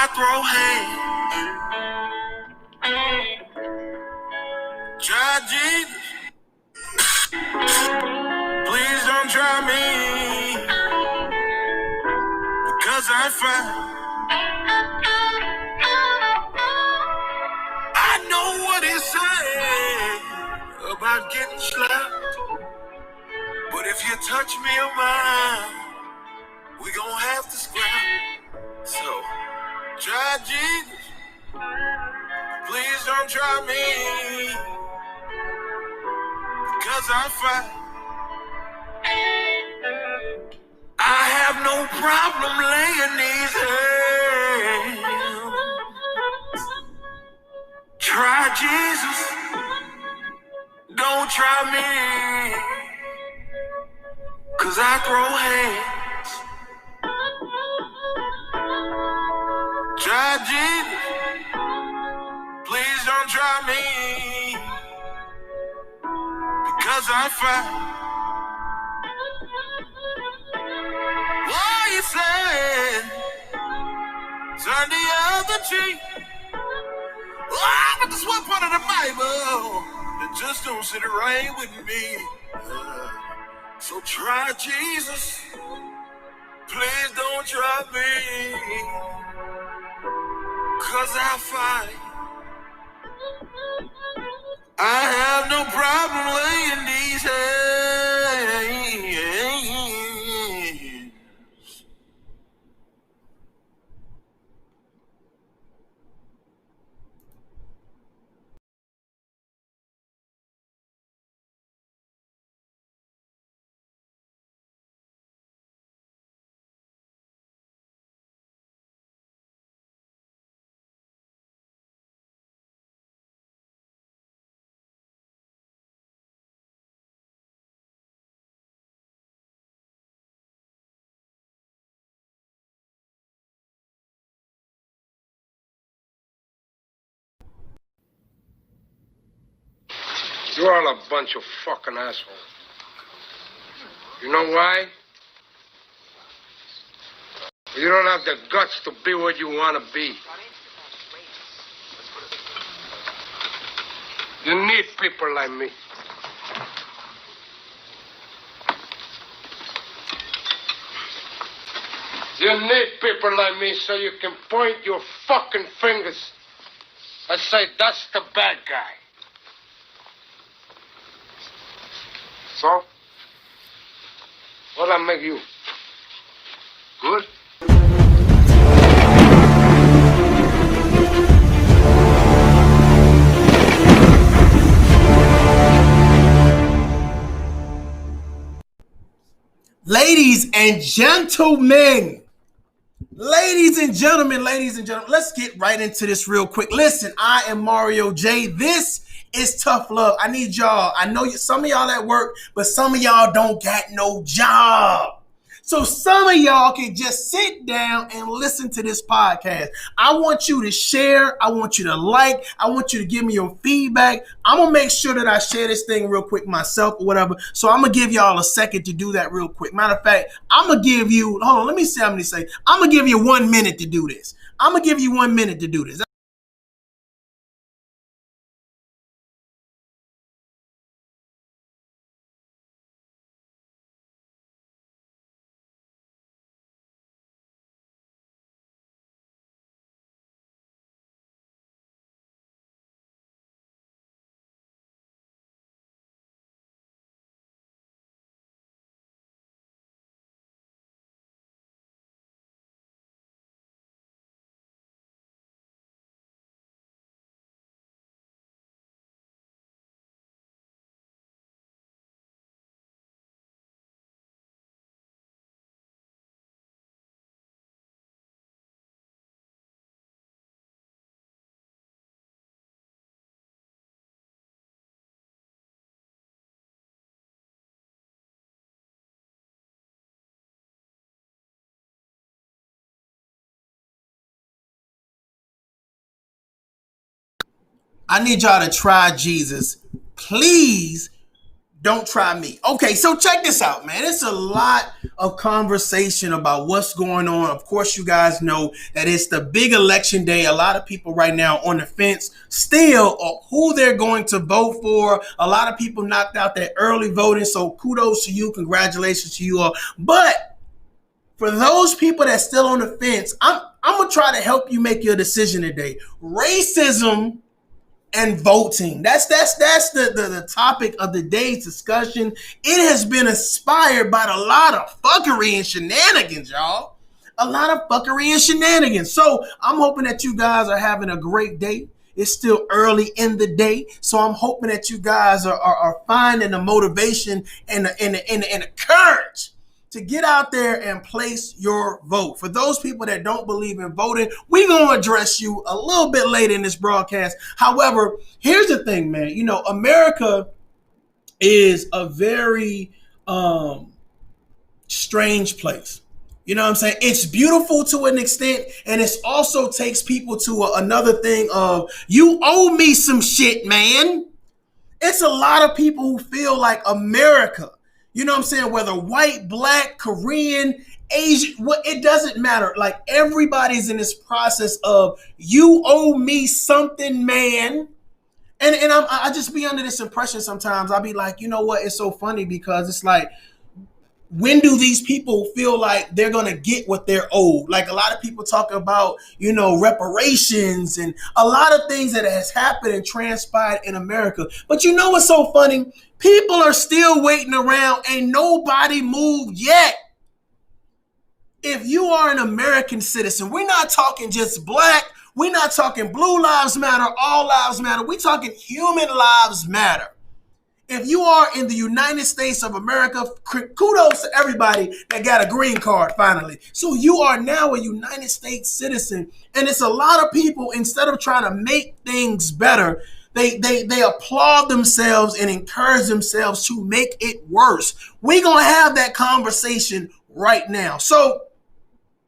I throw hands. Try Jesus. Please don't try me. Because I know what he's saying about getting slapped. But if you touch me or mine, we gon' have to scrap. So, try Jesus. Please don't try me. Because I have no problem laying these hands. Try Jesus. Don't try me. Cause I throw hands. Try Jesus. Please don't try me. Because I what you said. Turn the other cheek. Oh, but this one part of the Bible that just don't sit right with me. So try Jesus. Please don't try me. Cause I have no problem laying these hands. You're all a bunch of fucking assholes. You know why? You don't have the guts to be what you want to be. You need people like me. You need people like me so you can point your fucking fingers and say, that's the bad guy. So, what'll I make you? Good? Ladies and gentlemen, let's get right into this real quick. Listen, I am Mario J. This is Tough Love. I need y'all. I know some of y'all at work, but some of y'all don't got no job. So some of y'all can just sit down and listen to this podcast. I want you to share. I want you to like. I want you to give me your feedback. I'm going to make sure that I share this thing real quick myself or whatever. So I'm going to give y'all a second to do that real quick. Matter of fact, I'm going to give you, hold on, let me see how many say. I'm going to give you 1 minute to do this. I'm going to give you 1 minute to do this. I need y'all to try Jesus. Please Don't try me. Okay, so check this out, man. It's a lot of conversation about what's going on. Of course, you guys know that it's the big election day. A lot of people right now on the fence still of who they're going to vote for. A lot of people knocked out that early voting, so kudos to you. Congratulations to you all. But for those people that's still on the fence, I'm going to try to help you make your decision today. Racism and voting. That's the topic of the day's discussion. It has been inspired by a lot of fuckery and shenanigans, y'all. A lot of fuckery and shenanigans. So I'm hoping that you guys are having a great day. It's still early in the day, so I'm hoping that you guys are finding the motivation and the courage to get out there and place your vote. For those people that don't believe in voting, we're going to address you a little bit later in this broadcast. However, here's the thing, man. You know, America is a very strange place. You know what I'm saying? It's beautiful to an extent, and it also takes people to another thing of, you owe me some shit, man. It's a lot of people who feel like America, you know what I'm saying? Whether white, black, Korean, Asian, it doesn't matter. Like, everybody's in this process of, you owe me something, man. And I just be under this impression sometimes. I'll be like, you know what? It's so funny because it's like, when do these people feel like they're going to get what they're owed? Like, a lot of people talk about, you know, reparations and a lot of things that has happened and transpired in America. But you know what's so funny? People are still waiting around. Ain't nobody moved yet. If you are an American citizen, we're not talking just black. We're not talking blue lives matter, all lives matter. We're talking human lives matter. If you are in the United States of America, kudos to everybody that got a green card finally. So you are now a United States citizen. And it's a lot of people, instead of trying to make things better, they applaud themselves and encourage themselves to make it worse. We're going to have that conversation right now. So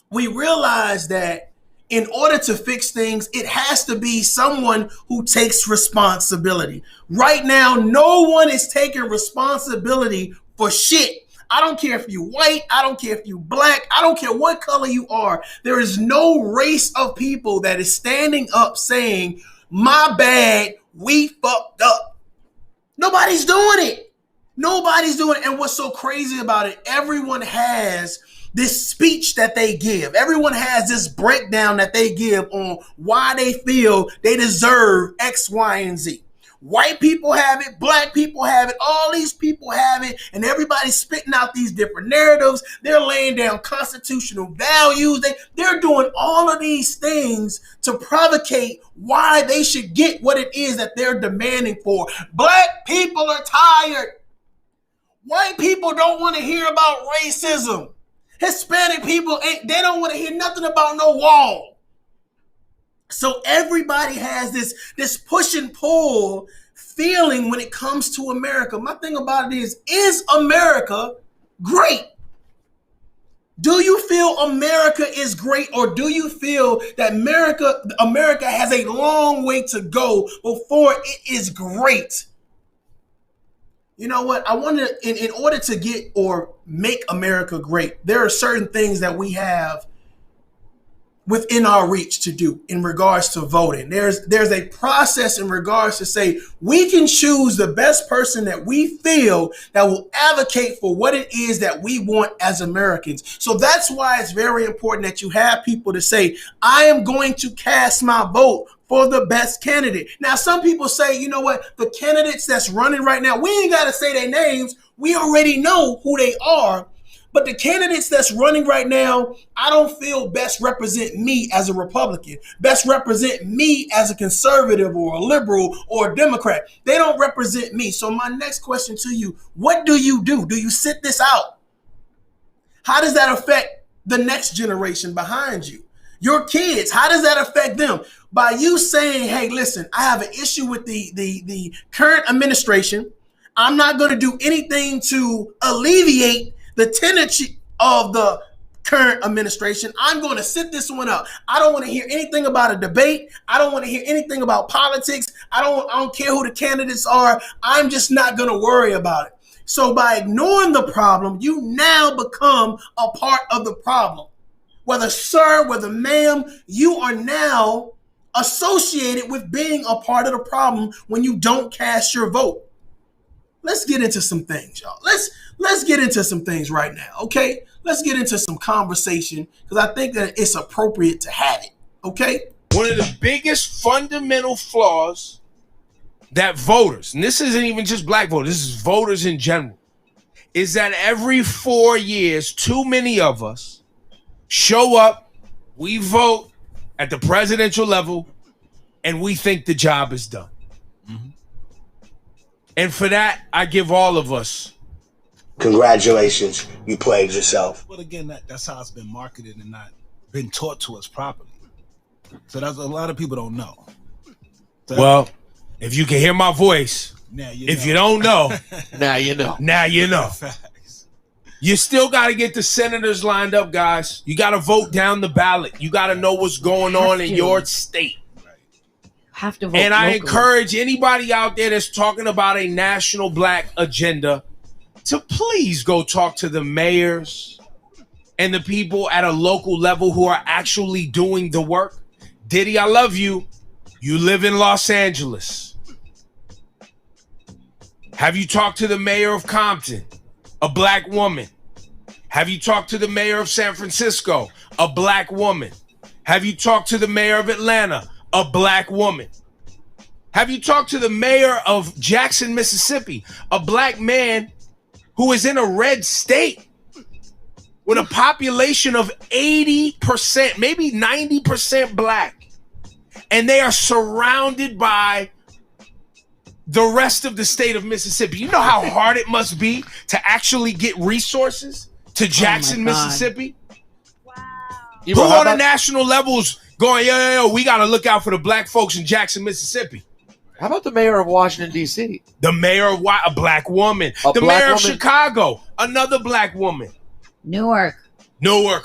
we realize that in order to fix things, it has to be someone who takes responsibility. Right now, no one is taking responsibility for shit. I don't care if you white. I don't care if you black. I don't care what color you are. There is no race of people that is standing up saying, my bad, we fucked up. Nobody's doing it. Nobody's doing it. And what's so crazy about it, everyone has this speech that they give. Everyone has this breakdown that they give on why they feel they deserve X, Y, and Z. White people have it, black people have it, all these people have it, and everybody's spitting out these different narratives. They're laying down constitutional values. They're doing all of these things to provocate why they should get what it is that they're demanding for. Black people are tired. White people don't want to hear about racism. Hispanic people, they don't want to hear nothing about no wall. So everybody has this push and pull feeling when it comes to America. My thing about it is America great? Do you feel America is great, or do you feel that America has a long way to go before it is great? You know what? I want to, in order to get or make America great, there are certain things that we have within our reach to do in regards to voting. There's a process in regards to say we can choose the best person that we feel that will advocate for what it is that we want as Americans. So that's why it's very important that you have people to say, I am going to cast my vote for the best candidate. Now, some people say, you know what, the candidates that's running right now, we ain't got to say their names. We already know who they are. But the candidates that's running right now, I don't feel best represent me as a Republican, best represent me as a conservative or a liberal or a Democrat. They don't represent me. So my next question to you, what do you do? Do you sit this out? How does that affect the next generation behind you? Your kids, how does that affect them? By you saying, hey, listen, I have an issue with the current administration. I'm not going to do anything to alleviate the tendency of the current administration. I'm going to sit this one out. I don't want to hear anything about a debate. I don't want to hear anything about politics. I don't care who the candidates are. I'm just not going to worry about it. So by ignoring the problem, you now become a part of the problem. Whether sir, whether ma'am, you are now associated with being a part of the problem when you don't cast your vote. Let's get into some things, y'all. Let's get into some things right now, okay? Let's get into some conversation because I think that it's appropriate to have it, okay? One of the biggest fundamental flaws that voters, and this isn't even just black voters, this is voters in general, is that every 4 years, too many of us show up, we vote at the presidential level, and we think the job is done. Mm-hmm. And for that, I give all of us congratulations, you played yourself. But again, that's how it's been marketed and not been taught to us properly. So that's a lot of people don't know. So well, if you can hear my voice, now you if know. you don't know, now you know. Now you know. Facts. You still got to get the senators lined up, guys. You got to vote down the ballot. You got to know what's going on in your state. Have to vote and I locally. encourage anybody out there that's talking about a national black agenda to please go talk to the mayors and the people at a local level who are actually doing the work. Diddy, I love you. You live in Los Angeles. Have you talked to the mayor of Compton, a black woman? Have you talked to the mayor of San Francisco, a black woman? Have you talked to the mayor of Atlanta, a black woman? Have you talked to the mayor of Jackson, Mississippi, a black man who is in a red state with a population of 80%, maybe 90% black, and they are surrounded by the rest of the state of Mississippi? You know how hard it must be to actually get resources to Jackson, Mississippi? Wow. Who on a national levels going, yo, we got to look out for the black folks in Jackson, Mississippi? How about the mayor of Washington, D.C.? The mayor of a black woman. The mayor of Chicago, another black woman. Newark,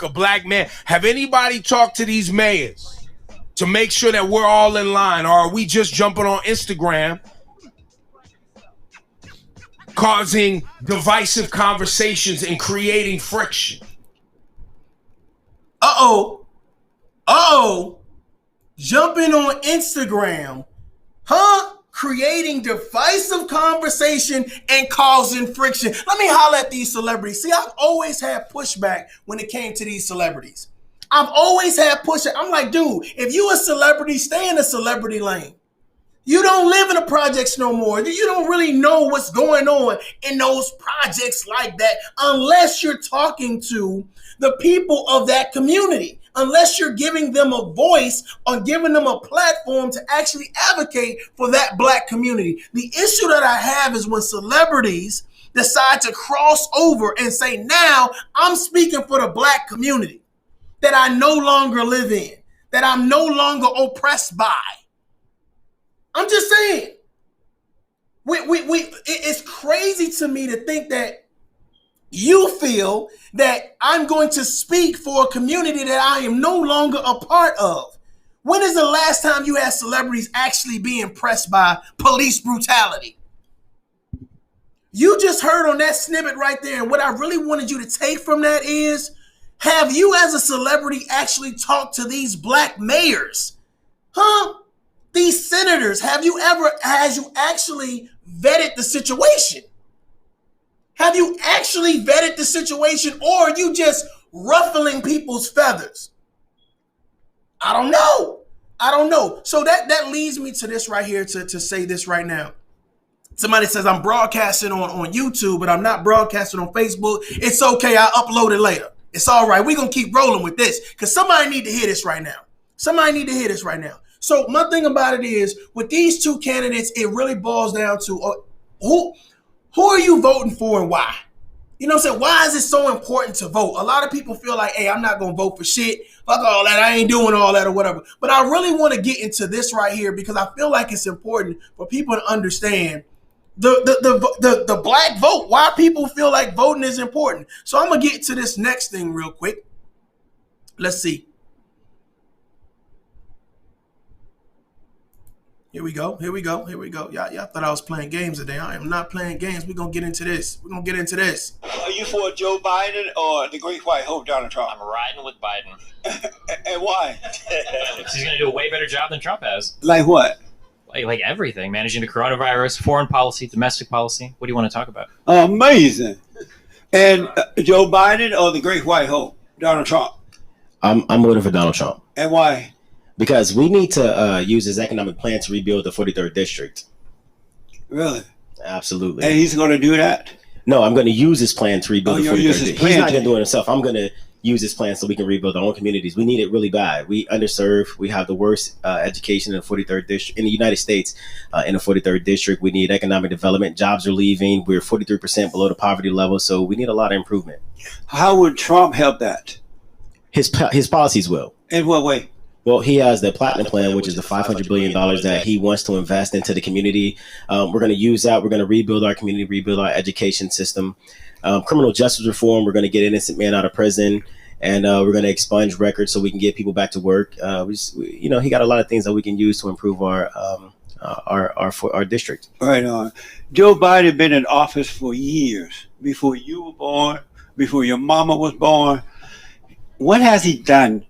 a black man. Have anybody talked to these mayors to make sure that we're all in line, or are we just jumping on Instagram, causing divisive conversations and creating friction? Jumping on Instagram, creating divisive conversation and causing friction. Let me holler at these celebrities. See, I've always had pushback when it came to these celebrities. I've always had pushback. I'm like, dude, if you a celebrity, stay in the celebrity lane. You don't live in the projects no more. You don't really know what's going on in those projects like that unless you're talking to the people of that community, unless you're giving them a voice or giving them a platform to actually advocate for that black community. The issue that I have is when celebrities decide to cross over and say, now I'm speaking for the black community that I no longer live in, that I'm no longer oppressed by. I'm just saying, it's crazy to me to think that you feel that I'm going to speak for a community that I am no longer a part of. When is the last time you had celebrities actually being pressed by police brutality? You just heard on that snippet right there, and what I really wanted you to take from that is, have you as a celebrity actually talked to these black mayors? These senators, has you actually vetted the situation? Have you actually vetted the situation, or are you just ruffling people's feathers? I don't know. So that leads me to this right here, to say this right now. Somebody says I'm broadcasting on YouTube, but I'm not broadcasting on Facebook. It's okay, I'll upload it later. It's all right. We're going to keep rolling with this because somebody need to hear this right now. So my thing about it is, with these two candidates, it really boils down to who are you voting for and why? You know what I'm saying? Why is it so important to vote? A lot of people feel like, hey, I'm not going to vote for shit. Fuck all that. I ain't doing all that or whatever. But I really want to get into this right here because I feel like it's important for people to understand the black vote, why people feel like voting is important. So I'm going to get to this next thing real quick. Let's see. Here we go. Y'all thought I was playing games today. I am not playing games. We're going to get into this. Are you for Joe Biden or the great white hope, Donald Trump? I'm riding with Biden. And why? He's going to do a way better job than Trump has. Like what? Like everything, managing the coronavirus, foreign policy, domestic policy. What do you want to talk about? Amazing. And Joe Biden or the great white hope, Donald Trump? I'm voting for Donald Trump. And why? Because we need to use his economic plan to rebuild the 43rd district. Really? Absolutely. And he's going to do that? No, I'm going to use his plan to rebuild the 43rd district. He's not going to do it himself. I'm going to use his plan so we can rebuild our own communities. We need it really bad. We underserved. We have the worst education in the 43rd district in the United States. In the 43rd district, we need economic development. Jobs are leaving. We're 43% below the poverty level, so we need a lot of improvement. How would Trump help that? His policies will. In what way? Well, he has the Platinum Plan, which is the $500 billion that he wants to invest into the community. We're going to use that. We're going to rebuild our community, rebuild our education system. Criminal justice reform, we're going to get innocent men out of prison, and we're going to expunge records so we can get people back to work. He got a lot of things that we can use to improve our district. Right on. Joe Biden been in office for years, before you were born, before your mama was born. What has he done?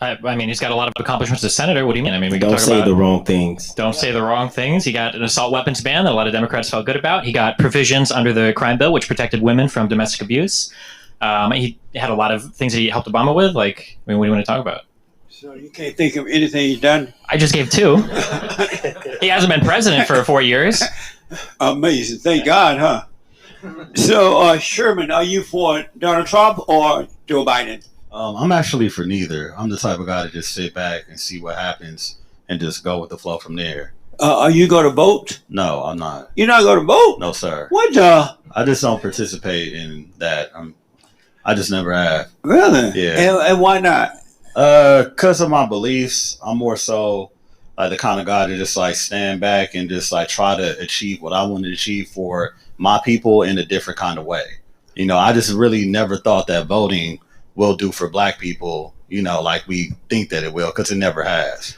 I mean, he's got a lot of accomplishments as senator. What do you mean? I mean, we can Don't talk say about the wrong things. Don't say the wrong things. He got an assault weapons ban that a lot of Democrats felt good about. He got provisions under the crime bill which protected women from domestic abuse. He had a lot of things that he helped Obama with. Like, I mean, what do you want to talk about? So you can't think of anything he's done? I just gave two. He hasn't been president for 4 years. Amazing. Thank God, huh? So, Sherman, are you for Donald Trump or Joe Biden? I'm actually for neither. I'm the type of guy to just sit back and see what happens and just go with the flow from there. Are you going to vote? No, I'm not. You're not going to vote? No, sir. What the? I just don't participate in that. I just never have. Really? Yeah. And why not? Because of my beliefs. I'm more so like the kind of guy to just like stand back and just like try to achieve what I want to achieve for my people in a different kind of way. You know, I just really never thought that voting will do for black people, you know, like we think that it will, because it never has.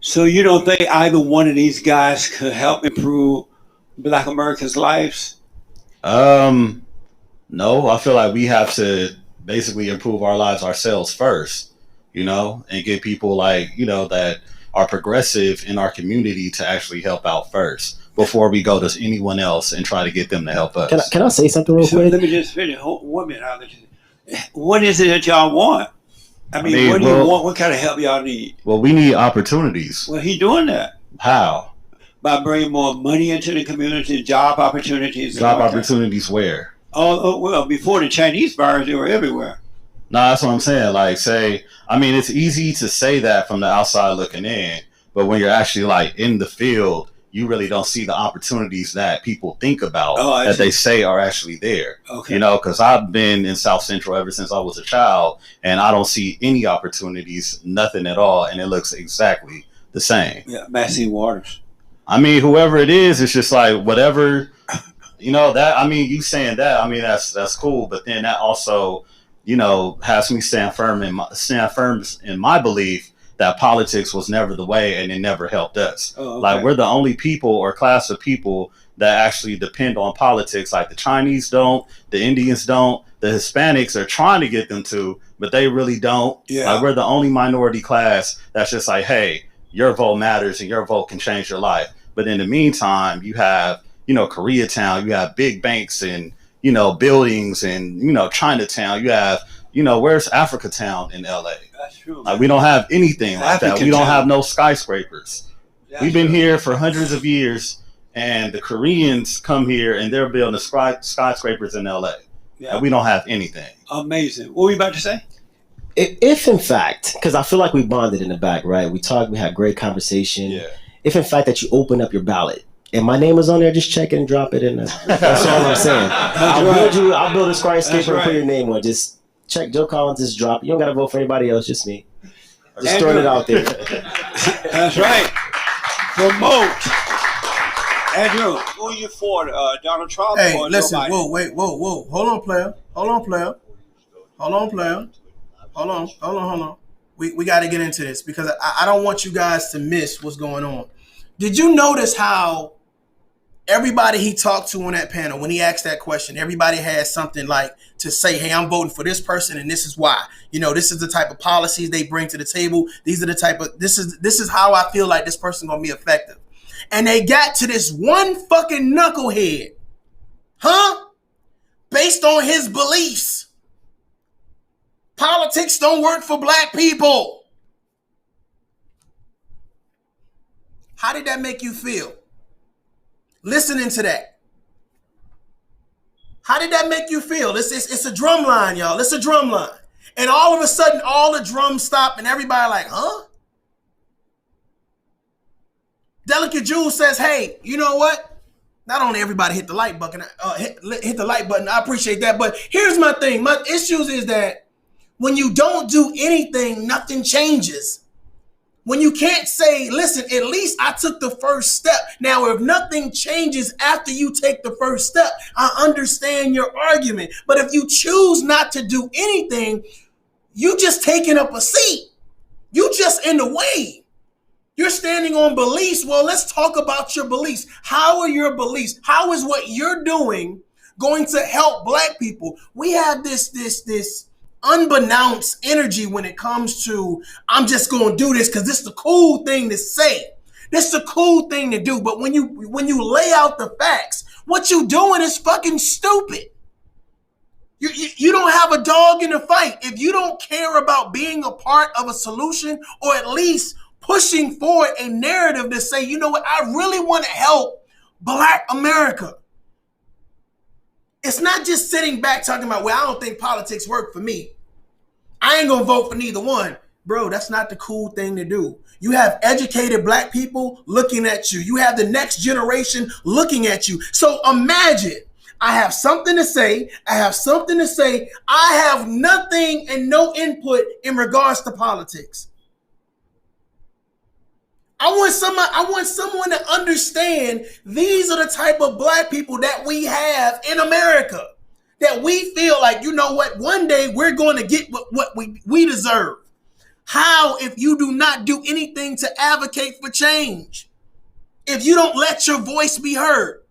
So you don't think either one of these guys could help improve black Americans' lives? No, I feel like we have to basically improve our lives ourselves first, you know, and get people like, you know, that are progressive in our community to actually help out first before we go to anyone else and try to get them to help us. Can I say something real quick? Let me just finish. 1 minute. What is it that y'all want? I mean, what do you want? What kind of help y'all need? Well, we need opportunities. Well, he doing that. How? By bringing more money into the community, job opportunities. Job opportunities where? Oh, well, before the Chinese virus, they were everywhere. No, that's what I'm saying. Like, it's easy to say that from the outside looking in, but when you're actually like in the field, you really don't see the opportunities that people think about that they say are actually there. Okay. You know, because I've been in South Central ever since I was a child, and I don't see any opportunities, nothing at all, and it looks exactly the same. Yeah, Maxine Waters. I mean, whoever it is, it's just like whatever, you know, that, I mean, you saying that, I mean, that's cool, but then that also, you know, has me stand firm in my belief that politics was never the way and it never helped us. Oh, okay. Like, we're the only people or class of people that actually depend on politics. Like, the Chinese don't, the Indians don't, the Hispanics are trying to get them to, but they really don't. Yeah. Like, we're the only minority class that's just like, hey, your vote matters and your vote can change your life. But in the meantime, you have, you know, Koreatown, you have big banks and, you know, buildings and, you know, Chinatown, you have, you know, where's Africatown in LA? That's true. Like, we don't have anything like that. We don't have no skyscrapers. We've been here for hundreds of years, and the Koreans come here and they're building skyscrapers in LA. Yeah. And we don't have anything. Amazing. What were you about to say? If in fact, because I feel like we bonded in the back, right? We talked, we had great conversation. Yeah. If in fact that you open up your ballot and my name is on there, just check it and drop it in there. That's all I'm saying. I'll build a skyscraper and put your name on. Just check Joe Collins, just drop it. You don't got to vote for anybody else, just me. Just throwing it out there. That's right. Promote. Andrew, who are you for? Donald Trump or listen, Joe Biden? Whoa. Hold on, player. we got to get into this because I don't want you guys to miss what's going on. Did you notice how everybody he talked to on that panel, when he asked that question, everybody had something like to say, hey, I'm voting for this person and this is why. You know, this is the type of policies they bring to the table. These are the type of, this is how I feel like this person gonna be effective. And they got to this one fucking knucklehead, based on his beliefs. Politics don't work for black people. How did that make you feel? Listening to that. How did that make you feel? It's a drum line, y'all. It's a drum line. And all of a sudden, all the drums stop and everybody like, Delicate Jules says, hey, you know what? Not only everybody hit the like button, hit the like button. I appreciate that. But here's my thing. My issues is that when you don't do anything, nothing changes. When you can't say, listen, at least I took the first step. Now, if nothing changes after you take the first step, I understand your argument. But if you choose not to do anything, you just taking up a seat. You just in the way. You're standing on beliefs. Well, let's talk about your beliefs. How are your beliefs? How is what you're doing going to help black people? We have this unbeknownst energy when it comes to, I'm just going to do this because this is the cool thing to say. This is the cool thing to do. But when you lay out the facts, what you doing is fucking stupid. You don't have a dog in the fight. If you don't care about being a part of a solution or at least pushing forward a narrative to say, you know what, I really want to help Black America. It's not just sitting back talking about, well, I don't think politics work for me. I ain't going to vote for neither one. Bro, that's not the cool thing to do. You have educated Black people looking at you. You have the next generation looking at you. So imagine, I have something to say. I have nothing and no input in regards to politics. I want someone to understand these are the type of Black people that we have in America. That we feel like, you know what, one day we're going to get what we deserve. How if you do not do anything to advocate for change? If you don't let your voice be heard?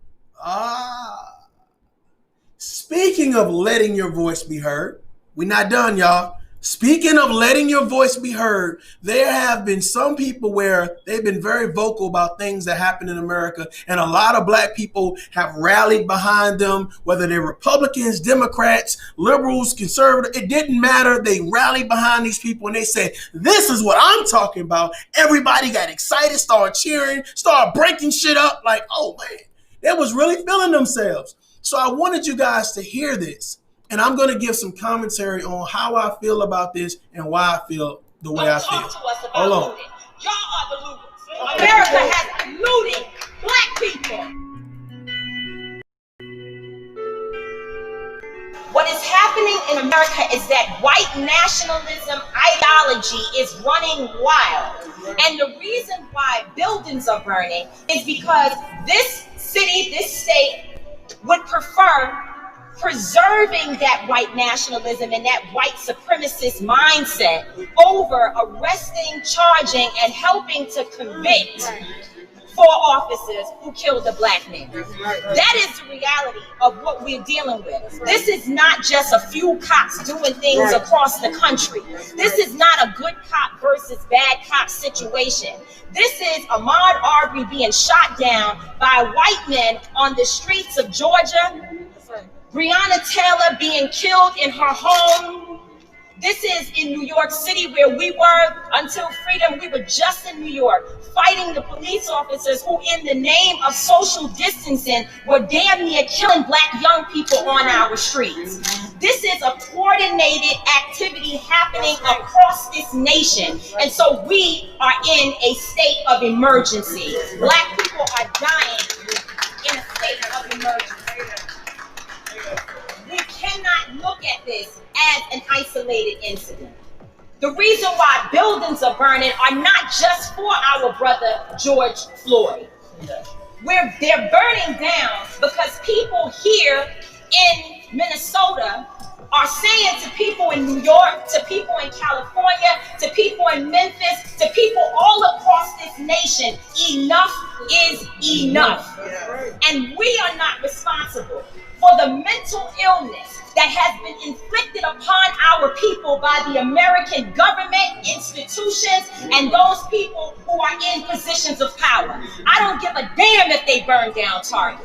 Speaking of letting your voice be heard, we're not done, y'all. Speaking of letting your voice be heard, there have been some people where they've been very vocal about things that happen in America, and a lot of Black people have rallied behind them, whether they're Republicans, Democrats, liberals, conservatives, it didn't matter. They rallied behind these people and they said, this is what I'm talking about. Everybody got excited, started cheering, started breaking shit up like, oh man, they was really feeling themselves. So I wanted you guys to hear this. And I'm going to give some commentary on how I feel about this and why I feel the way I feel. Hold on. Looting. Y'all are the looters. America has looted Black people. What is happening in America is that white nationalism ideology is running wild. And the reason why buildings are burning is because this city, this state would prefer preserving that white nationalism and that white supremacist mindset over arresting, charging, and helping to convict 4 officers who killed a Black man. That is the reality of what we're dealing with. This is not just a few cops doing things across the country. This is not a good cop versus bad cop situation. This is Ahmaud Arbery being shot down by white men on the streets of Georgia. Breonna Taylor being killed in her home. This is in New York City where we were until freedom. We were just in New York fighting the police officers who in the name of social distancing were damn near killing Black young people on our streets. This is a coordinated activity happening across this nation. And so we are in a state of emergency. Black people are dying in a state of emergency. We cannot look at this as an isolated incident. The reason why buildings are burning are not just for our brother George Floyd. They're burning down because people here in Minnesota are saying to people in New York, to people in California, to people in Memphis, to people all across this nation, enough is enough. And we are not responsible for the mental illness that has been inflicted upon our people by the American government, institutions, and those people who are in positions of power. I don't give a damn if they burn down Target.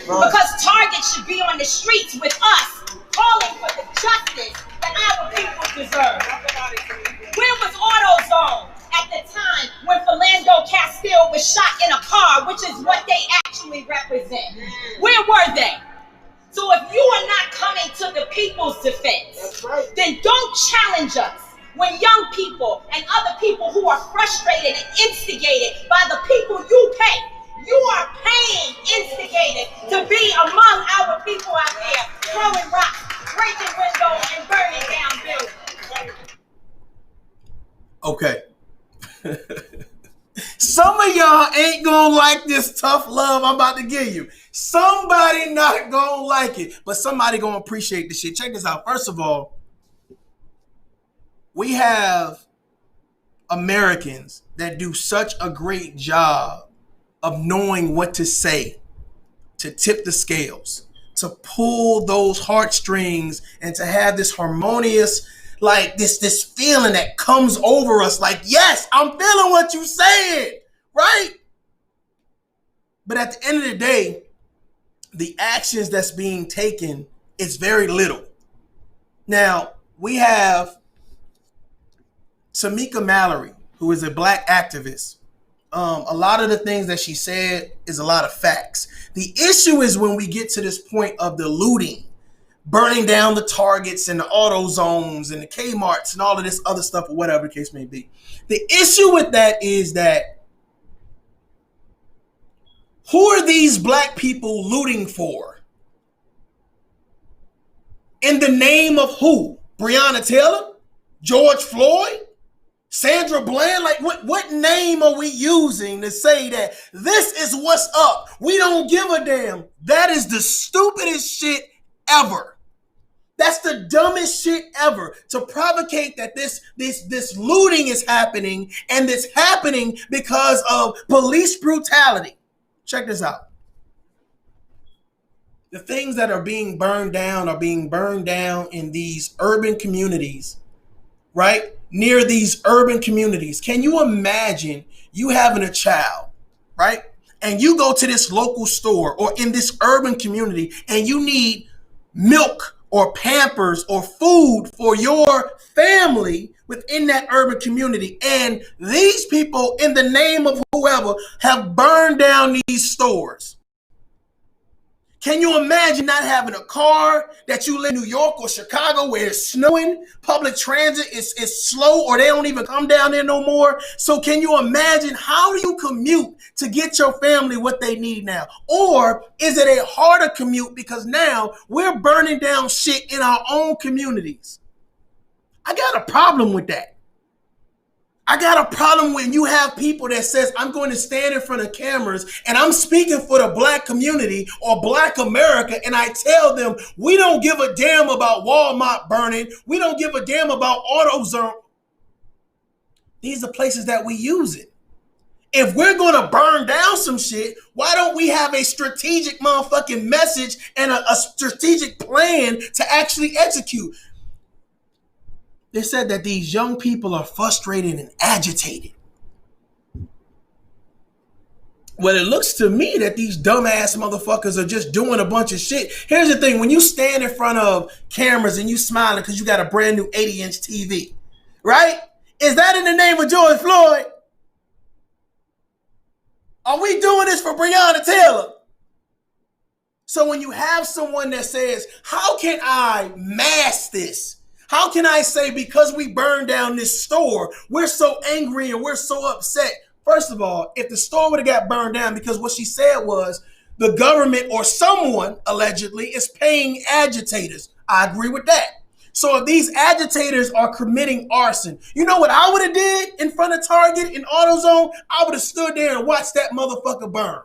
Because Target should be on the streets with us, calling for the justice that our people deserve. Where was AutoZone at the time when Philando Castile was shot in a car, which is what they actually represent? Where were they? So if you are not coming to the people's defense, then don't challenge us when young people and other people who are frustrated and instigated by the people you pay. You are paying instigated to be among our people out there throwing rocks, breaking windows, and burning down buildings. Okay. Some of y'all ain't gonna like this tough love I'm about to give you. Somebody not gonna like it, but somebody gonna appreciate this shit. Check this out. First of all, we have Americans that do such a great job of knowing what to say, to tip the scales, to pull those heartstrings, and to have this harmonious, like this feeling that comes over us like, yes, I'm feeling what you saying, right? But at the end of the day, the actions that's being taken is very little. Now, we have Tamika Mallory, who is a black activist. A lot of the things that she said is a lot of facts. The issue is when we get to this point of the looting, burning down the Targets and the AutoZones and the Kmarts and all of this other stuff, or whatever the case may be. The issue with that is that who are these black people looting for? In the name of who? Breonna Taylor? George Floyd? Sandra Bland? Like what name are we using to say that this is what's up? We don't give a damn. That is the stupidest shit ever. That's the dumbest shit ever, to provocate that this looting is happening, and it's happening because of police brutality. Check this out. The things that are being burned down in these urban communities, right? Near these urban communities. Can you imagine you having a child, right? And you go to this local store or in this urban community and you need milk or Pampers or food for your family within that urban community. And these people, in the name of whoever, have burned down these stores. Can you imagine not having a car, that you live in New York or Chicago where it's snowing, public transit is slow, or they don't even come down there no more? So can you imagine, how do you commute to get your family what they need now? Or is it a harder commute because now we're burning down shit in our own communities? I got a problem with that. I got a problem when you have people that says, I'm going to stand in front of cameras and I'm speaking for the black community or black America, and I tell them, we don't give a damn about Walmart burning. We don't give a damn about AutoZone. These are places that we use it. If we're going to burn down some shit, why don't we have a strategic motherfucking message and a strategic plan to actually execute? They said that these young people are frustrated and agitated. Well, it looks to me that these dumbass motherfuckers are just doing a bunch of shit. Here's the thing. When you stand in front of cameras and you smiling because you got a brand new 80-inch TV, right? Is that in the name of George Floyd? Are we doing this for Breonna Taylor? So when you have someone that says, how can I mask this? How can I say because we burned down this store, we're so angry and we're so upset? First of all, if the store would have got burned down, because what she said was the government or someone allegedly is paying agitators. I agree with that. So if these agitators are committing arson, you know what I would have did in front of Target and AutoZone? I would have stood there and watched that motherfucker burn.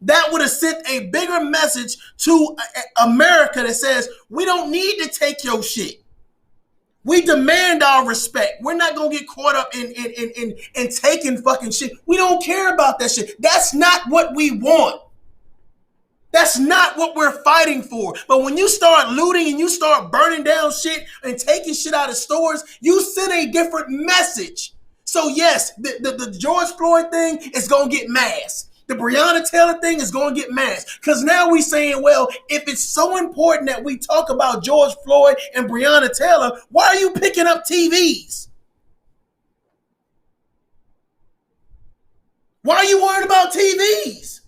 That would have sent a bigger message to America that says, we don't need to take your shit. We demand our respect. We're not going to get caught up in taking fucking shit. We don't care about that shit. That's not what we want. That's not what we're fighting for. But when you start looting and you start burning down shit and taking shit out of stores, you send a different message. So yes, the George Floyd thing is going to get mass. The Breonna Taylor thing is going to get mass. Because now we're saying, well, if it's so important that we talk about George Floyd and Breonna Taylor, why are you picking up TVs? Why are you worried about TVs?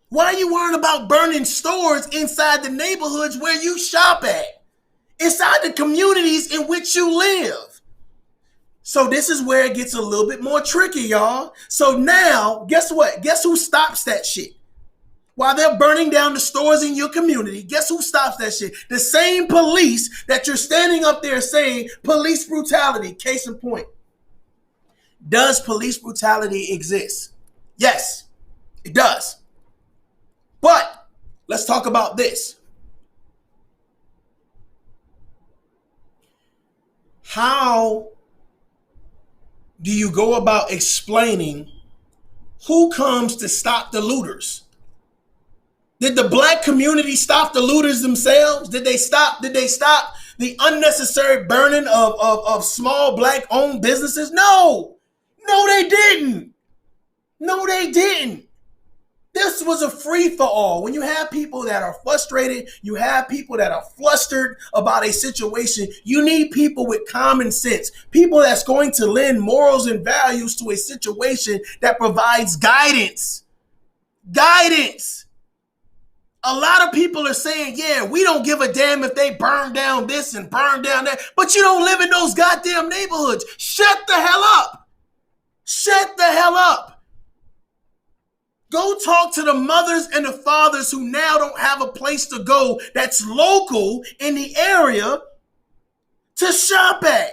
Why are you worried about burning stores inside the neighborhoods where you shop at? Inside the communities in which you live. So this is where it gets a little bit more tricky, y'all. So now, guess what? Guess who stops that shit? While they're burning down the stores in your community, guess who stops that shit? The same police that you're standing up there saying police brutality. Case in point. Does police brutality exist? Yes, it does. But let's talk about this. How do you go about explaining who comes to stop the looters? Did the black community stop the looters themselves? Did they stop the unnecessary burning of small black owned businesses? No, they didn't. No, they didn't. This was a free-for-all. When you have people that are frustrated, you have people that are flustered about a situation, you need people with common sense, people that's going to lend morals and values to a situation that provides guidance. Guidance. A lot of people are saying, yeah, we don't give a damn if they burn down this and burn down that, but you don't live in those goddamn neighborhoods. Shut the hell up. Shut the hell up. Go talk to the mothers and the fathers who now don't have a place to go that's local in the area to shop at,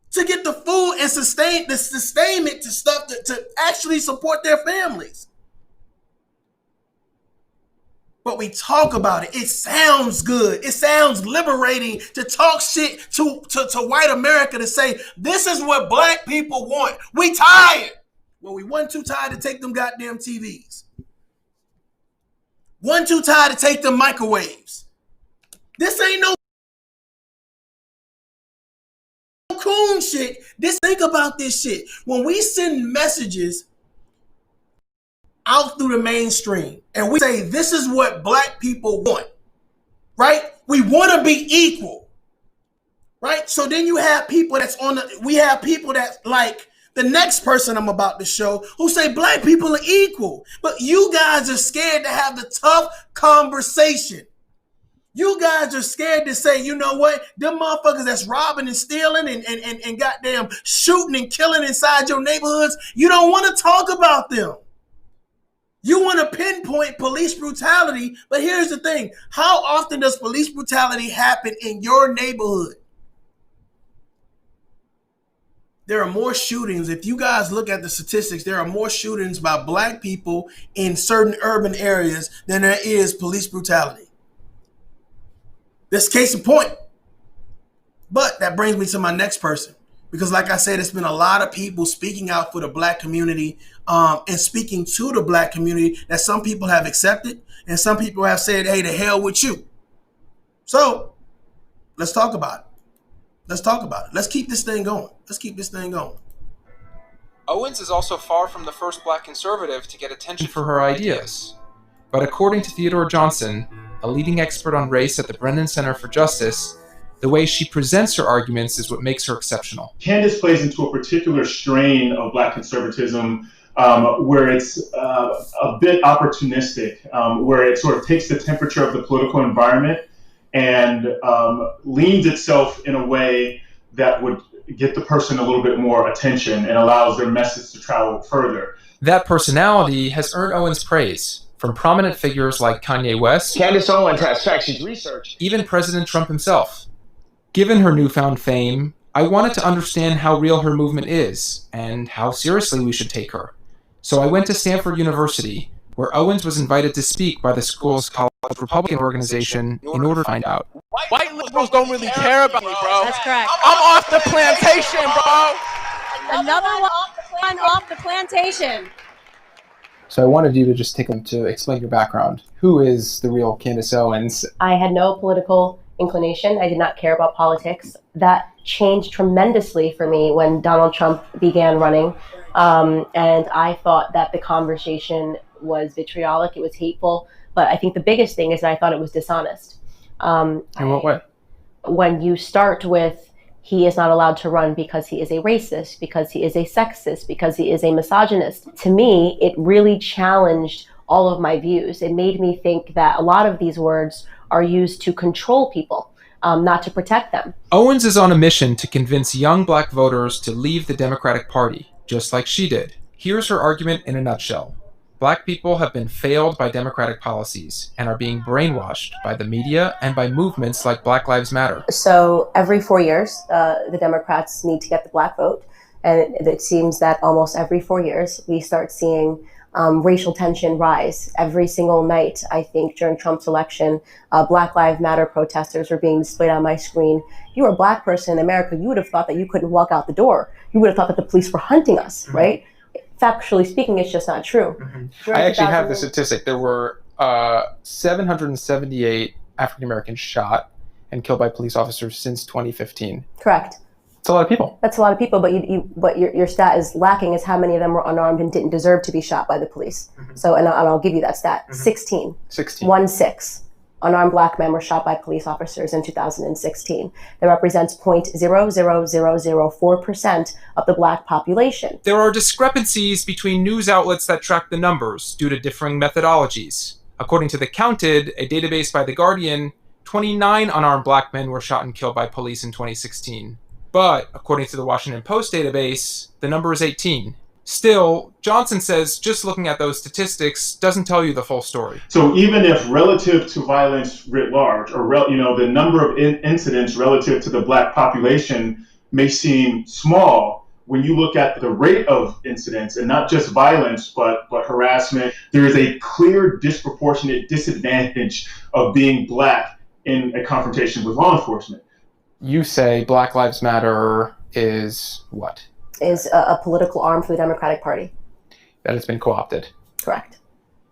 to get the food and sustainment to stuff to actually support their families. But we talk about it. It sounds good. It sounds liberating to talk shit to white America, to say, this is what black people want. We tired. Well, we wasn't too tired to take them goddamn TVs. Wasn't too tired to take them microwaves. This ain't no coon shit. Think about this shit. When we send messages out through the mainstream and we say this is what black people want, right? We want to be equal, right? So then you have people we have people that like the next person I'm about to show who say black people are equal, but you guys are scared to have the tough conversation. You guys are scared to say, you know what, them motherfuckers that's robbing and stealing and goddamn shooting and killing inside your neighborhoods, you don't want to talk about them. You want to pinpoint police brutality, but here's the thing. How often does police brutality happen in your neighborhood? There are more shootings. If you guys look at the statistics, there are more shootings by black people in certain urban areas than there is police brutality. This case in point. But that brings me to my next person. Because like I said, it's been a lot of people speaking out for the black community and speaking to the black community that some people have accepted and some people have said, hey, to hell with you. So let's talk about it. Let's talk about it. Let's keep this thing going. Owens is also far from the first black conservative to get attention for her ideas. But according to Theodore Johnson, a leading expert on race at the Brennan Center for Justice, the way she presents her arguments is what makes her exceptional. Candace plays into a particular strain of black conservatism where it's a bit opportunistic, where it sort of takes the temperature of the political environment and leans itself in a way that would get the person a little bit more attention and allows their message to travel further. That personality has earned Owens praise from prominent figures like Kanye West, Candace Owens has facts she's researched, even President Trump himself. Given her newfound fame, I wanted to understand how real her movement is and how seriously we should take her. So I went to Stanford University, where Owens was invited to speak by the school's college Republican organization in order to find out. White liberals don't really care about me, bro. That's correct. I'm off the plantation, bro. Another one off the plantation. So I wanted you to just take them to explain your background. Who is the real Candace Owens? I had no political inclination. I did not care about politics. That changed tremendously for me when Donald Trump began running. And I thought that the conversation was vitriolic, it was hateful. But I think the biggest thing is that I thought it was dishonest. In what way? When you start with, he is not allowed to run because he is a racist, because he is a sexist, because he is a misogynist. To me, it really challenged all of my views. It made me think that a lot of these words are used to control people, not to protect them. Owens is on a mission to convince young black voters to leave the Democratic Party, just like she did. Here's her argument in a nutshell. Black people have been failed by Democratic policies and are being brainwashed by the media and by movements like Black Lives Matter. So every 4 years, the Democrats need to get the black vote. And it seems that almost every 4 years, we start seeing racial tension rise. Every single night, I think, during Trump's election, Black Lives Matter protesters were being displayed on my screen. If you were a black person in America, you would have thought that you couldn't walk out the door. You would have thought that the police were hunting us, right? Factually speaking, it's just not true. I actually have the statistic. There were 778 African Americans shot and killed by police officers since 2015. Correct. It's a lot of people. That's a lot of people, but your stat is lacking is how many of them were unarmed and didn't deserve to be shot by the police. So, and I'll give you that stat. 16. 1-6. Unarmed black men were shot by police officers in 2016. That represents 0.00004% of the black population. There are discrepancies between news outlets that track the numbers due to differing methodologies. According to The Counted, a database by The Guardian, 29 unarmed black men were shot and killed by police in 2016. But, according to the Washington Post database, the number is 18. Still, Johnson says just looking at those statistics doesn't tell you the full story. So even if relative to violence writ large, or the number of incidents relative to the black population may seem small, when you look at the rate of incidents, and not just violence, but harassment, there is a clear disproportionate disadvantage of being black in a confrontation with law enforcement. You say Black Lives Matter is what? Is a political arm for the Democratic Party. That has been co-opted. Correct.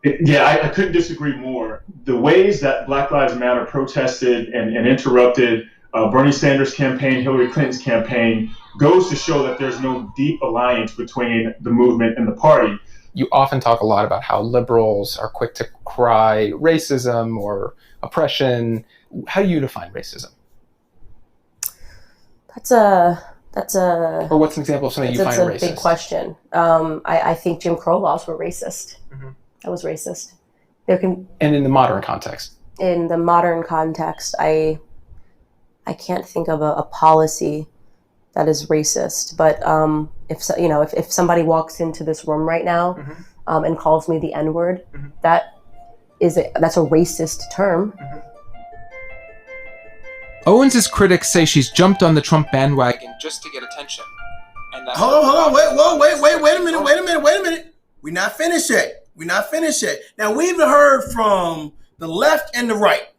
I couldn't disagree more. The ways that Black Lives Matter protested and interrupted Bernie Sanders' campaign, Hillary Clinton's campaign, goes to show that there's no deep alliance between the movement and the party. You often talk a lot about how liberals are quick to cry racism or oppression. How do you define racism? Or what's an example of something you find racist? That's a big question. I think Jim Crow laws were racist. That was racist. And in the modern context? In the modern context, I can't think of a policy that is racist. But if somebody walks into this room right now and calls me the N-word, that's a racist term. Owens' critics say she's jumped on the Trump bandwagon just to get attention. And that Hold on, wait a minute. We're not finished yet. Now we've heard from the left and the right.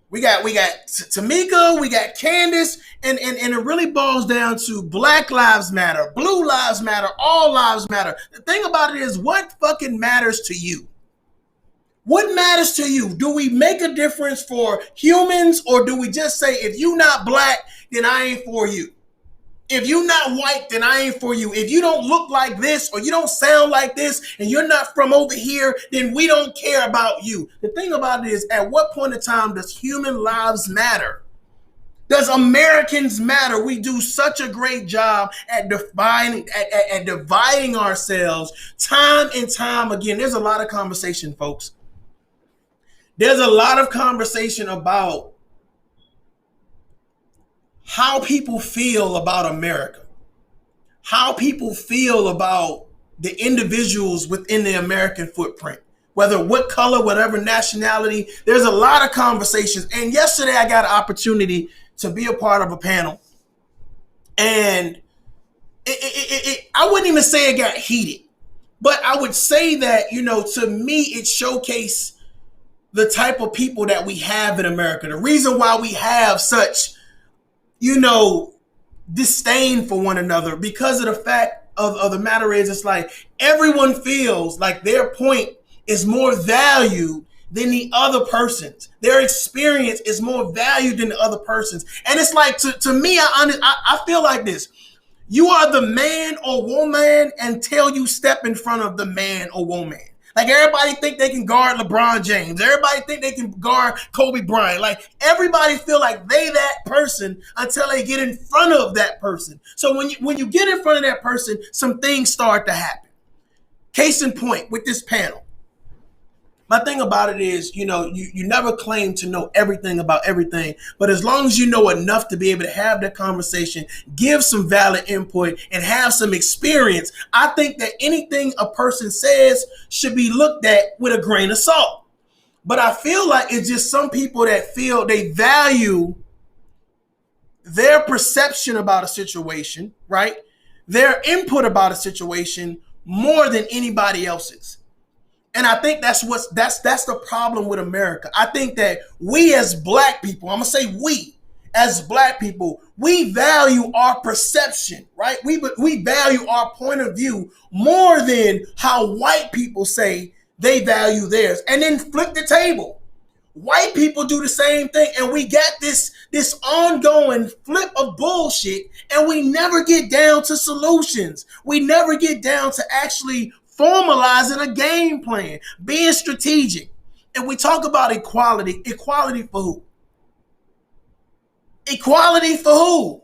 We got Tamika, we got Candace, and it really boils down to Black Lives Matter, Blue Lives Matter, All Lives Matter. The thing about it is, what fucking matters to you? What matters to you? Do we make a difference for humans, or do we just say, if you not black, then I ain't for you? If you not white, then I ain't for you. If you don't look like this, or you don't sound like this, and you're not from over here, then we don't care about you. The thing about it is, at what point in time does human lives matter? Does Americans matter? We do such a great job at dividing ourselves time and time again. There's a lot of conversation, folks. There's a lot of conversation about how people feel about America, how people feel about the individuals within the American footprint, whether what color, whatever nationality. There's a lot of conversations. And yesterday I got an opportunity to be a part of a panel, and I wouldn't even say it got heated, But I would say that, to me, it showcased the type of people that we have in America. The reason why we have such, disdain for one another, because of the fact of the matter is, it's like everyone feels like their point is more valued than the other person's. Their experience is more valued than the other person's. And it's like, to me, I feel like this. You are the man or woman until you step in front of the man or woman. Like, everybody think they can guard LeBron James. Everybody think they can guard Kobe Bryant. Like, everybody feel like they that person until they get in front of that person. So when you get in front of that person, some things start to happen. Case in point with this panel. My thing about it is, you never claim to know everything about everything, but as long as you know enough to be able to have that conversation, give some valid input, and have some experience, I think that anything a person says should be looked at with a grain of salt. But I feel like it's just some people that feel they value their perception about a situation, right? Their input about a situation more than anybody else's. And I think that's the problem with America. I think that we as black people, I'm gonna say we as black people, we value our perception, right? We value our point of view more than how white people say they value theirs. And then flip the table. White people do the same thing, and we got this ongoing flip of bullshit, and we never get down to solutions. We never get down to actually formalizing a game plan, being strategic. And we talk about equality. Equality for who? Equality for who?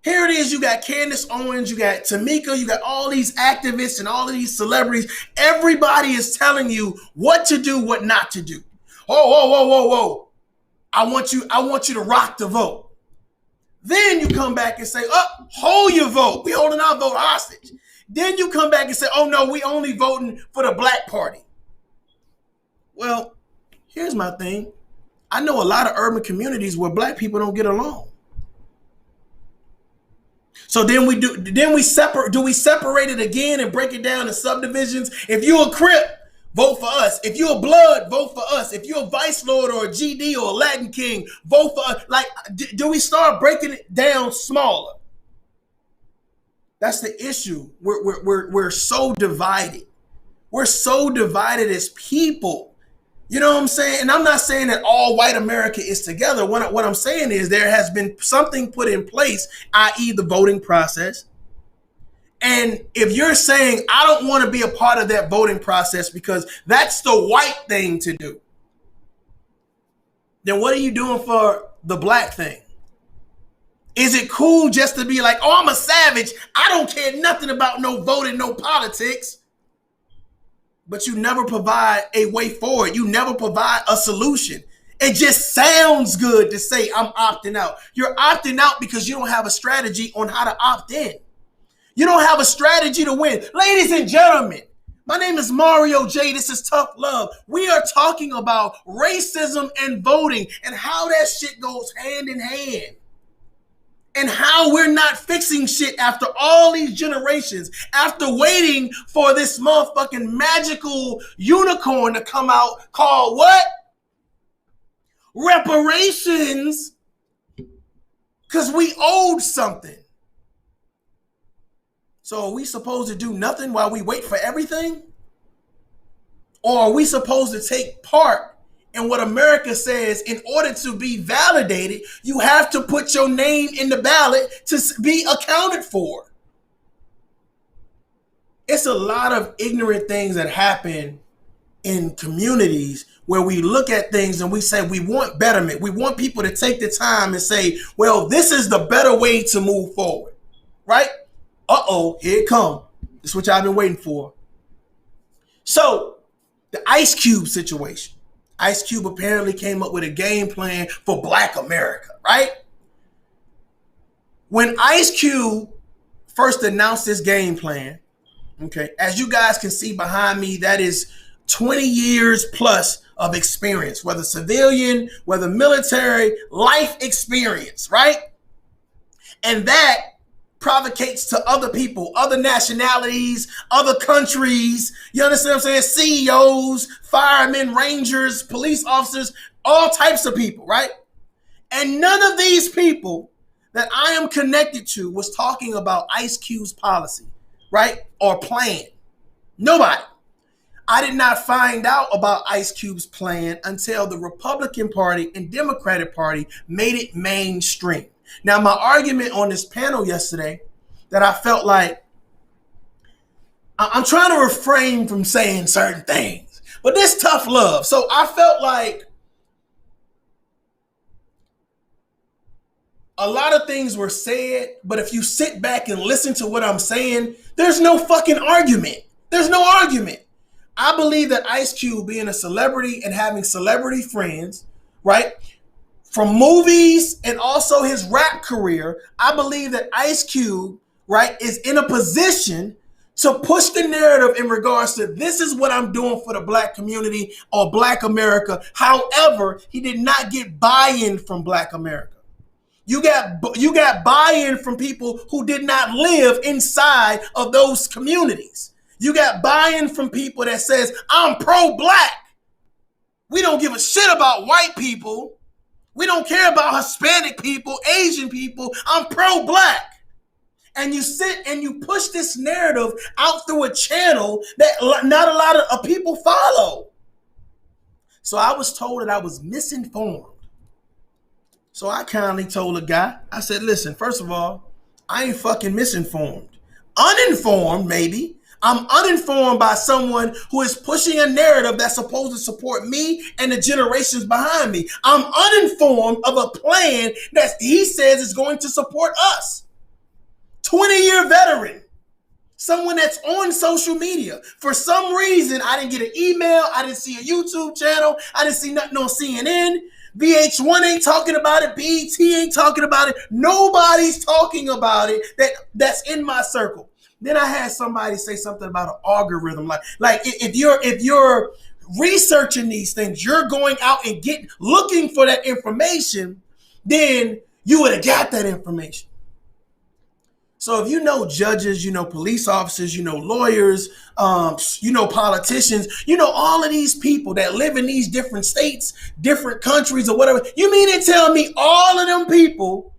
Here it is. You got Candace Owens, you got Tamika, you got all these activists and all of these celebrities. Everybody is telling you what to do, what not to do. Whoa. I want you to rock the vote. Then you come back and say, hold your vote. We holding our vote hostage. Then you come back and say, oh no, we only voting for the black party. Well, here's my thing. I know a lot of urban communities where black people don't get along. So then we separate it again and break it down to subdivisions. If you a Crip, vote for us. If you a Blood, vote for us. If you a Vice Lord or a GD or a Latin King, vote for us. Like, do we start breaking it down smaller? That's the issue. We're so divided. We're so divided as people. You know what I'm saying? And I'm not saying that all white America is together. What I'm saying is there has been something put in place, i.e. the voting process. And if you're saying, I don't want to be a part of that voting process because that's the white thing to do, then what are you doing for the black thing? Is it cool just to be like, oh, I'm a savage, I don't care nothing about no voting, no politics? But you never provide a way forward. You never provide a solution. It just sounds good to say I'm opting out. You're opting out because you don't have a strategy on how to opt in. You don't have a strategy to win. Ladies and gentlemen, my name is Mario J. This is Tough Love. We are talking about racism and voting and how that shit goes hand in hand. And how we're not fixing shit after all these generations, after waiting for this motherfucking magical unicorn to come out called what? Reparations. Because we owed something. So are we supposed to do nothing while we wait for everything? Or are we supposed to take part in what America says in order to be validated, you have to put your name in the ballot to be accounted for? It's a lot of ignorant things that happen in communities where we look at things and we say we want betterment. We want people to take the time and say, well, this is the better way to move forward, right? Here it comes. This is what y'all been waiting for. So the Ice Cube situation. Ice Cube apparently came up with a game plan for Black America, right? When Ice Cube first announced this game plan, okay, as you guys can see behind me, that is 20 years plus of experience, whether civilian, whether military, life experience, right? And that provocates to other people, other nationalities, other countries. You understand what I'm saying? CEOs, firemen, rangers, police officers, all types of people, right? And none of these people that I am connected to was talking about Ice Cube's policy, right? Or plan. Nobody. I did not find out about Ice Cube's plan until the Republican Party and Democratic Party made it mainstream. Now, my argument on this panel yesterday that I felt like I'm trying to refrain from saying certain things, but this tough love. So I felt like a lot of things were said, but if you sit back and listen to what I'm saying, there's no fucking argument. There's no argument. I believe that Ice Cube being a celebrity and having celebrity friends, right? From movies and also his rap career, I believe that Ice Cube, right, is in a position to push the narrative in regards to this is what I'm doing for the black community or black America. However, he did not get buy-in from black America. You got buy-in from people who did not live inside of those communities. You got buy-in from people that says, I'm pro-black. We don't give a shit about white people. We don't care about Hispanic people, Asian people. I'm pro-black. And you sit and you push this narrative out through a channel that not a lot of people follow. So I was told that I was misinformed. So I kindly told a guy, I said, listen, first of all, I ain't fucking misinformed. Uninformed, maybe. I'm uninformed by someone who is pushing a narrative that's supposed to support me and the generations behind me. I'm uninformed of a plan that he says is going to support us. 20-year veteran, someone that's on social media. For some reason, I didn't get an email. I didn't see a YouTube channel. I didn't see nothing on CNN. VH1 ain't talking about it. BET ain't talking about it. Nobody's talking about it that's in my circle. Then I had somebody say something about an algorithm. Like if you're researching these things, you're going out and looking for that information, then you would have got that information. So if you know judges, you know police officers, you know lawyers, you know politicians, you know all of these people that live in these different states, different countries or whatever, you mean to tell me all of them people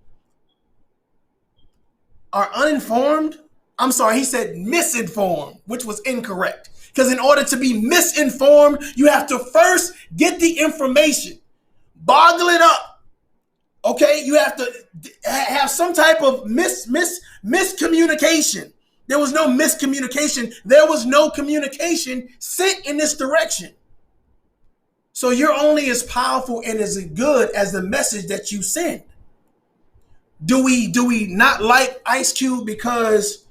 are uninformed? I'm sorry, he said misinformed, which was incorrect. Because in order to be misinformed, you have to first get the information, boggle it up. Okay, you have to have some type of miscommunication. There was no miscommunication. There was no communication sent in this direction. So you're only as powerful and as good as the message that you send. Do we not like Ice Cube because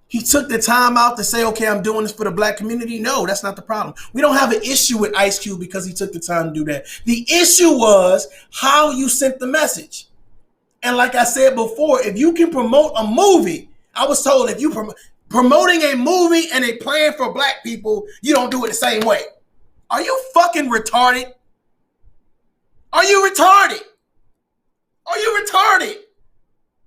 he took the time out to say, okay, I'm doing this for the black community? No, that's not the problem. We don't have an issue with Ice Cube because he took the time to do that. The issue was how you sent the message. And like I said before, if you can promote a movie, I was told if you promoting a movie and a plan for black people, you don't do it the same way. Are you fucking retarded? Are you retarded? Are you retarded?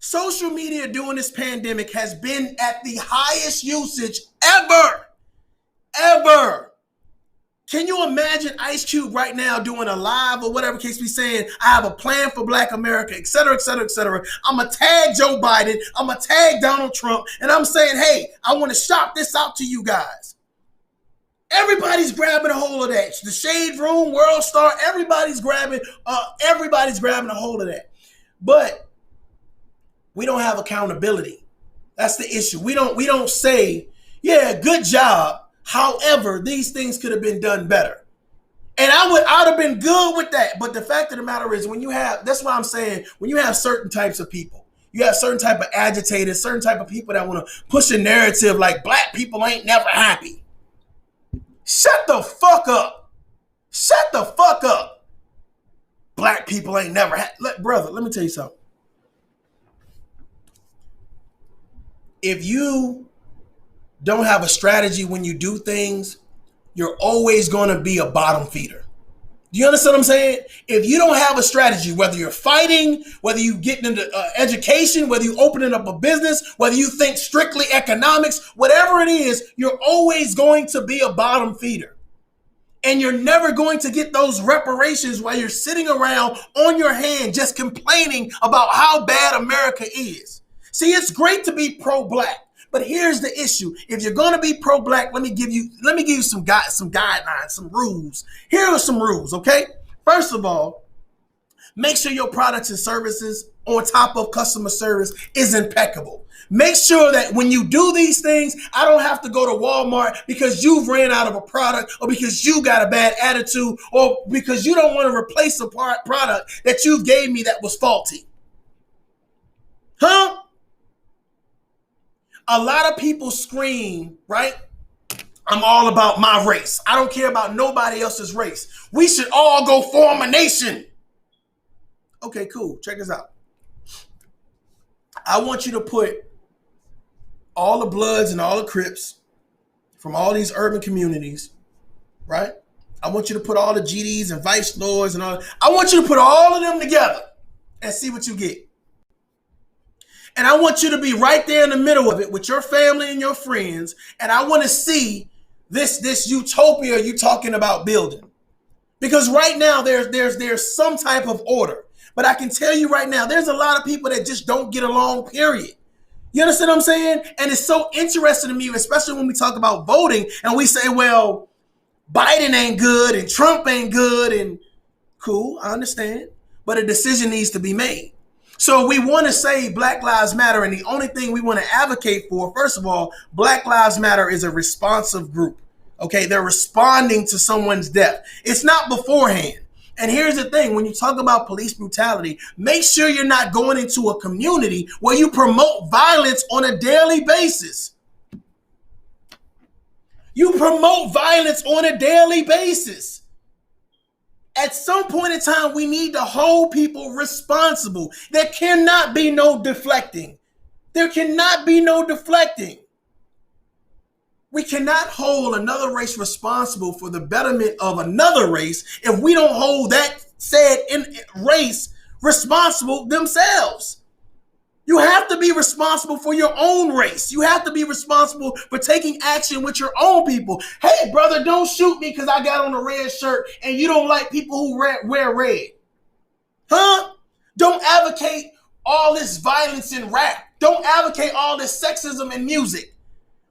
Social media during this pandemic has been at the highest usage ever. Can you imagine Ice Cube right now doing a live or whatever case we saying, I have a plan for black America, et cetera, et cetera, et cetera. I'm going to tag Joe Biden. I'm going to tag Donald Trump. And I'm saying, hey, I want to shout this out to you guys. Everybody's grabbing a hold of that. The Shade Room, World Star, everybody's grabbing a hold of that. But we don't have accountability. That's the issue. We don't say, yeah, good job. However, these things could have been done better. And I'd have been good with that. But the fact of the matter is that's why I'm saying, when you have certain types of people, you have certain type of agitators, certain type of people that want to push a narrative like black people ain't never happy. Shut the fuck up. Shut the fuck up. Black people ain't never happy. Brother, let me tell you something. If you don't have a strategy when you do things, you're always going to be a bottom feeder. Do you understand what I'm saying? If you don't have a strategy, whether you're fighting, whether you getting into education, whether you opening up a business, whether you think strictly economics, whatever it is, you're always going to be a bottom feeder. And you're never going to get those reparations while you're sitting around on your hand just complaining about how bad America is. See, it's great to be pro-black, but here's the issue. If you're going to be pro-black, let me give you some guidelines, some rules. Here are some rules, okay? First of all, make sure your products and services on top of customer service is impeccable. Make sure that when you do these things, I don't have to go to Walmart because you've ran out of a product or because you got a bad attitude or because you don't want to replace a product that you gave me that was faulty. Huh? A lot of people scream, right? I'm all about my race. I don't care about nobody else's race. We should all go form a nation. Okay, cool. Check this out. I want you to put all the Bloods and all the Crips from all these urban communities, right? I want you to put all the GDs and Vice Lords and all. I want you to put all of them together and see what you get. And I want you to be right there in the middle of it with your family and your friends. And I want to see this utopia you talking about building. Because right now there's some type of order. But I can tell you right now, there's a lot of people that just don't get along, period. You understand what I'm saying? And it's so interesting to me, especially when we talk about voting and we say, well, Biden ain't good and Trump ain't good and cool, I understand. But a decision needs to be made. So we want to say Black Lives Matter, and the only thing we want to advocate for, first of all, Black Lives Matter is a responsive group. Okay, they're responding to someone's death. It's not beforehand. And here's the thing, when you talk about police brutality, make sure you're not going into a community where you promote violence on a daily basis. You promote violence on a daily basis. At some point in time, we need to hold people responsible. There cannot be no deflecting. There cannot be no deflecting. We cannot hold another race responsible for the betterment of another race if we don't hold that said race responsible themselves. You have to be responsible for your own race. You have to be responsible for taking action with your own people. Hey, brother, don't shoot me because I got on a red shirt and you don't like people who wear red. Huh? Don't advocate all this violence in rap. Don't advocate all this sexism in music.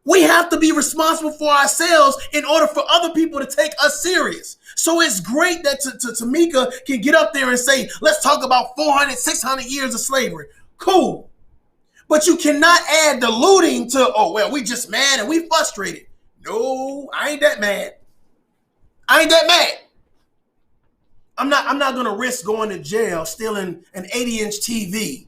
We have to be responsible for ourselves in order for other people to take us serious. So it's great that Tamika can get up there and say, let's talk about 400, 600 years of slavery. Cool. But you cannot add the looting to, oh, well, we just mad and we frustrated. No, I ain't that mad. I ain't that mad. I'm not going to risk going to jail stealing an 80-inch TV,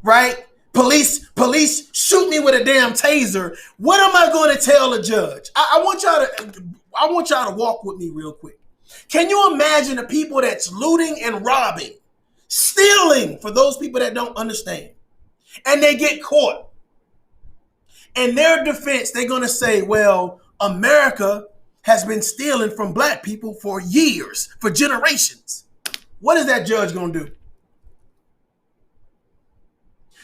right? Police shoot me with a damn taser. What am I going to tell the judge? I want y'all to walk with me real quick. Can you imagine the people that's looting and robbing, stealing, for those people that don't understand, and they get caught? In their defense, they're going to say, well, America has been stealing from black people for years, for generations. What is that judge going to do?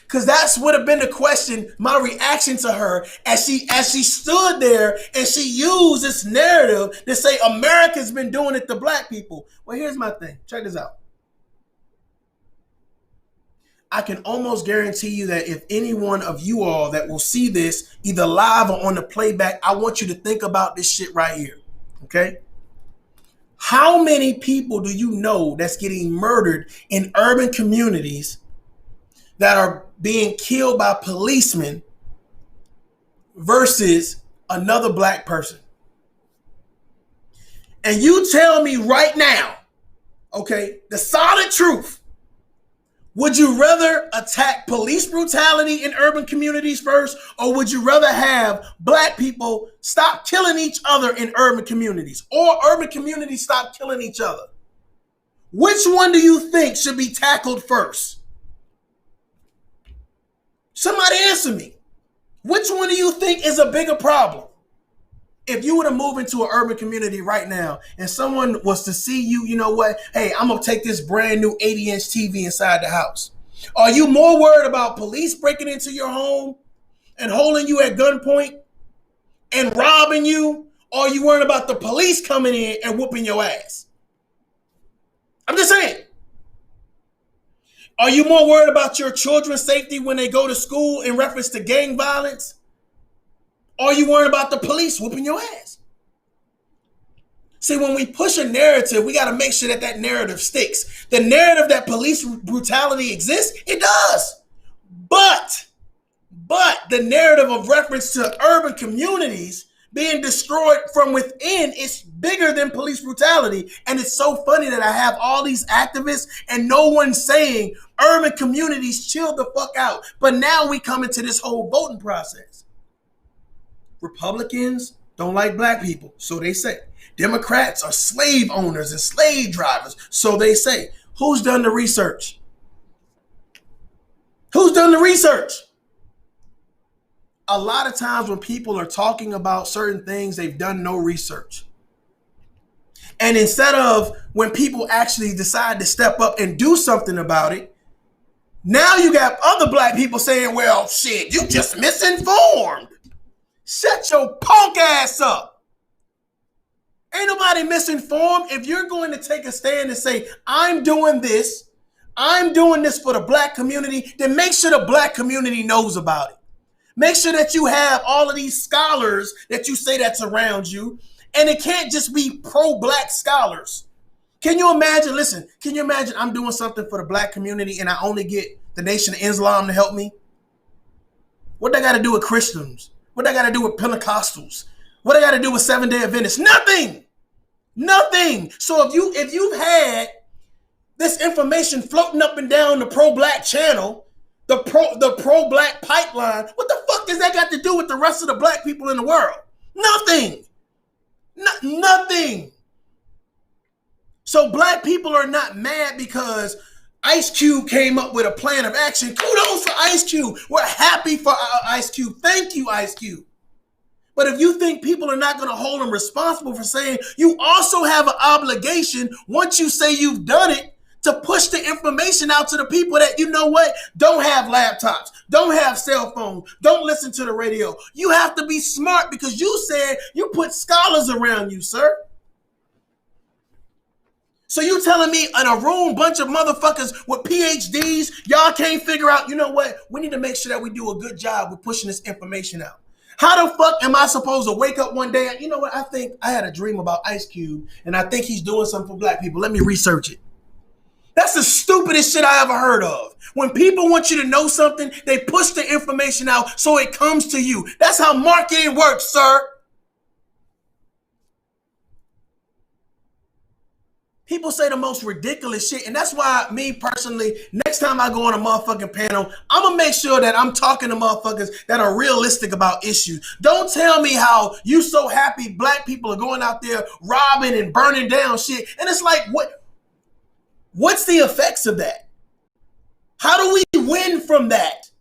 Because that's would have been the question, my reaction to her as she stood there and she used this narrative to say America's been doing it to black people. Well, here's my thing. Check this out. I can almost guarantee you that if any one of you all that will see this, either live or on the playback, I want you to think about this shit right here. Okay? How many people do you know that's getting murdered in urban communities that are being killed by policemen versus another black person? And you tell me right now, okay, the solid truth, would you rather attack police brutality in urban communities first, or would you rather have black people stop killing each other in urban communities, or urban communities stop killing each other? Which one do you think should be tackled first? Somebody answer me. Which one do you think is a bigger problem? if you were to move into an urban community right now and someone was to see you, you know what? Hey, I'm going to take this brand new 80-inch TV inside the house. Are you more worried about police breaking into your home and holding you at gunpoint and robbing you? Or are you worried about the police coming in and whooping your ass? I'm just saying. Are you more worried about your children's safety when they go to school in reference to gang violence? Or are you worried about the police whooping your ass? See, when we push a narrative, we got to make sure that that narrative sticks. The narrative that police brutality exists, it does. But the narrative of reference to urban communities being destroyed from within is bigger than police brutality. And it's so funny that I have all these activists and no one's saying urban communities chill the fuck out. But now we come into this whole voting process. Republicans don't like black people, so they say. Democrats are slave owners and slave drivers, so they say. Who's done the research? Who's done the research? A lot of times when people are talking about certain things, they've done no research. And instead of when people actually decide to step up and do something about it, now you got other black people saying, well, shit, you just misinformed. Shut your punk ass up. Ain't nobody misinformed. If you're going to take a stand and say, I'm doing this for the black community, then make sure the black community knows about it. Make sure that you have all of these scholars that you say that's around you. And it can't just be pro-black scholars. Can you imagine, listen, can you imagine I'm doing something for the black community and I only get the Nation of Islam to help me? What they got to do with Christians? What they got to do with Pentecostals? What they got to do with Seventh-day Adventists? Nothing. Nothing. So if you've had this information floating up and down the pro-black channel, the pro-black pipeline, what the fuck does that got to do with the rest of the black people in the world? Nothing. Nothing. So black people are not mad because Ice Cube came up with a plan of action. Kudos for Ice Cube. We're happy for Ice Cube. Thank you, Ice Cube. But if you think people are not going to hold him responsible for saying, you also have an obligation, once you say you've done it, to push the information out to the people that, you know what, don't have laptops, don't have cell phones, don't listen to the radio. You have to be smart because you said you put scholars around you, sir. So you telling me in a room, bunch of motherfuckers with PhDs, y'all can't figure out, you know what, we need to make sure that we do a good job with pushing this information out. How the fuck am I supposed to wake up one day? You know what, I think I had a dream about Ice Cube and I think he's doing something for black people. Let me research it. That's the stupidest shit I ever heard of. When people want you to know something, they push the information out so it comes to you. That's how marketing works, sir. People say the most ridiculous shit, and that's why me personally, next time I go on a motherfucking panel, I'm gonna make sure that I'm talking to motherfuckers that are realistic about issues. Don't tell me how you so happy black people are going out there robbing and burning down shit. And it's like, what's the effects of that? How do we win from that?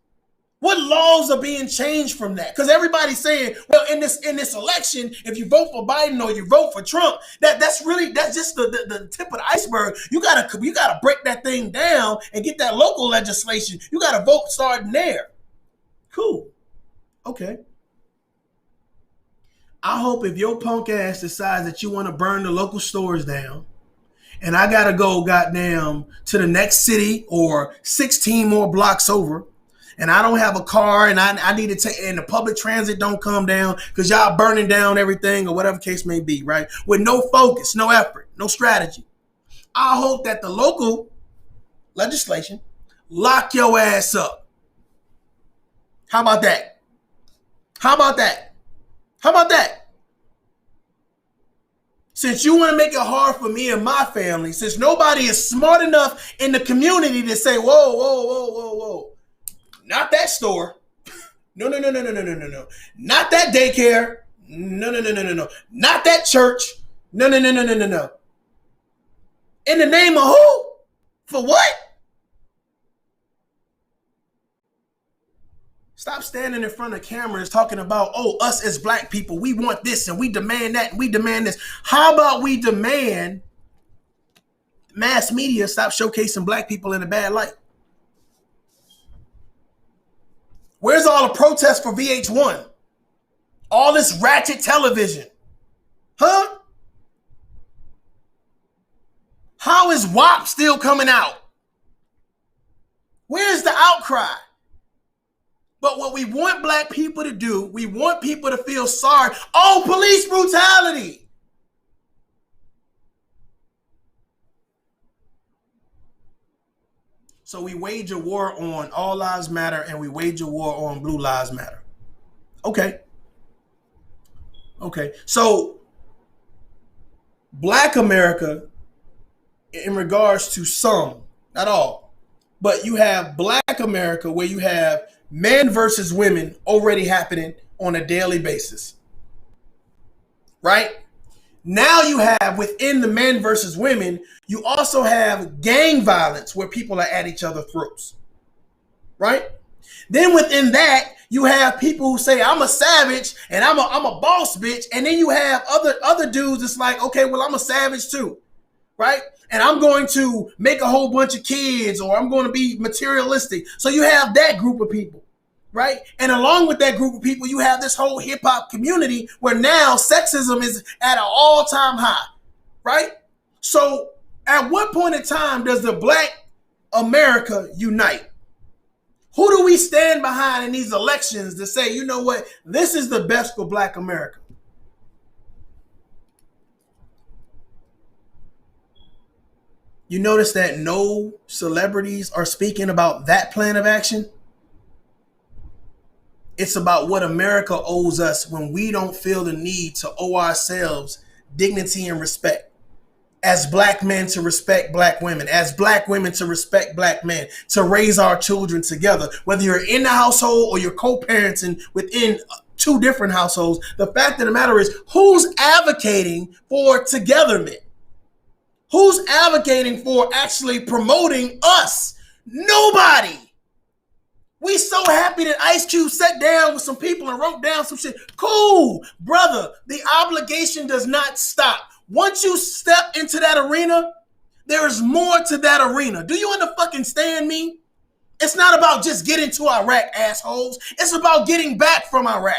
What laws are being changed from that? Because everybody's saying, well, in this election, if you vote for Biden or you vote for Trump, that's just the tip of the iceberg. You gotta break that thing down and get that local legislation. You gotta vote starting there. Cool. Okay. I hope if your punk ass decides that you want to burn the local stores down, and I gotta go goddamn to the next city or 16 more blocks over, and I don't have a car, and I need to take, and the public transit don't come down because y'all burning down everything or whatever case may be, right? With no focus, no effort, no strategy. I hope that the local legislation lock your ass up. How about that? How about that? How about that? Since you want to make it hard for me and my family, since nobody is smart enough in the community to say, whoa, whoa, whoa, whoa, whoa. Not that store. No. Not that daycare. No. Not that church. No. In the name of who? For what? Stop standing in front of cameras talking about, oh, us as black people, we want this and we demand that and we demand this. How about we demand mass media stop showcasing black people in a bad light? Where's all the protests for VH1? All this ratchet television? Huh? How is WAP still coming out? Where's the outcry? But what we want black people to do, we want people to feel sorry. Oh, police brutality. So we wage a war on All Lives Matter and we wage a war on Blue Lives Matter. Okay. Okay. So Black America, in regards to some, not all, but you have Black America where you have men versus women already happening on a daily basis. Right? Now you have within the men versus women, you also have gang violence where people are at each other's throats. Right? Then within that, you have people who say, I'm a savage and I'm a boss bitch. And then you have other dudes that's like, okay, well, I'm a savage too. Right? And I'm going to make a whole bunch of kids, or I'm going to be materialistic. So you have that group of people, right? And along with that group of people, you have this whole hip hop community where now sexism is at an all-time high, right? So at what point in time does the Black America unite? Who do we stand behind in these elections to say, you know what, this is the best for Black America? You notice that no celebrities are speaking about that plan of action? It's about what America owes us when we don't feel the need to owe ourselves dignity and respect. As Black men to respect Black women, as Black women to respect Black men, to raise our children together. Whether you're in the household or you're co-parenting within two different households, the fact of the matter is, who's advocating for togetherness? Who's advocating for actually promoting us? Nobody. We so happy that Ice Cube sat down with some people and wrote down some shit. Cool, brother. The obligation does not stop. Once you step into that arena, there is more to that arena. Do you understand me? It's not about just getting to Iraq, assholes. It's about getting back from Iraq.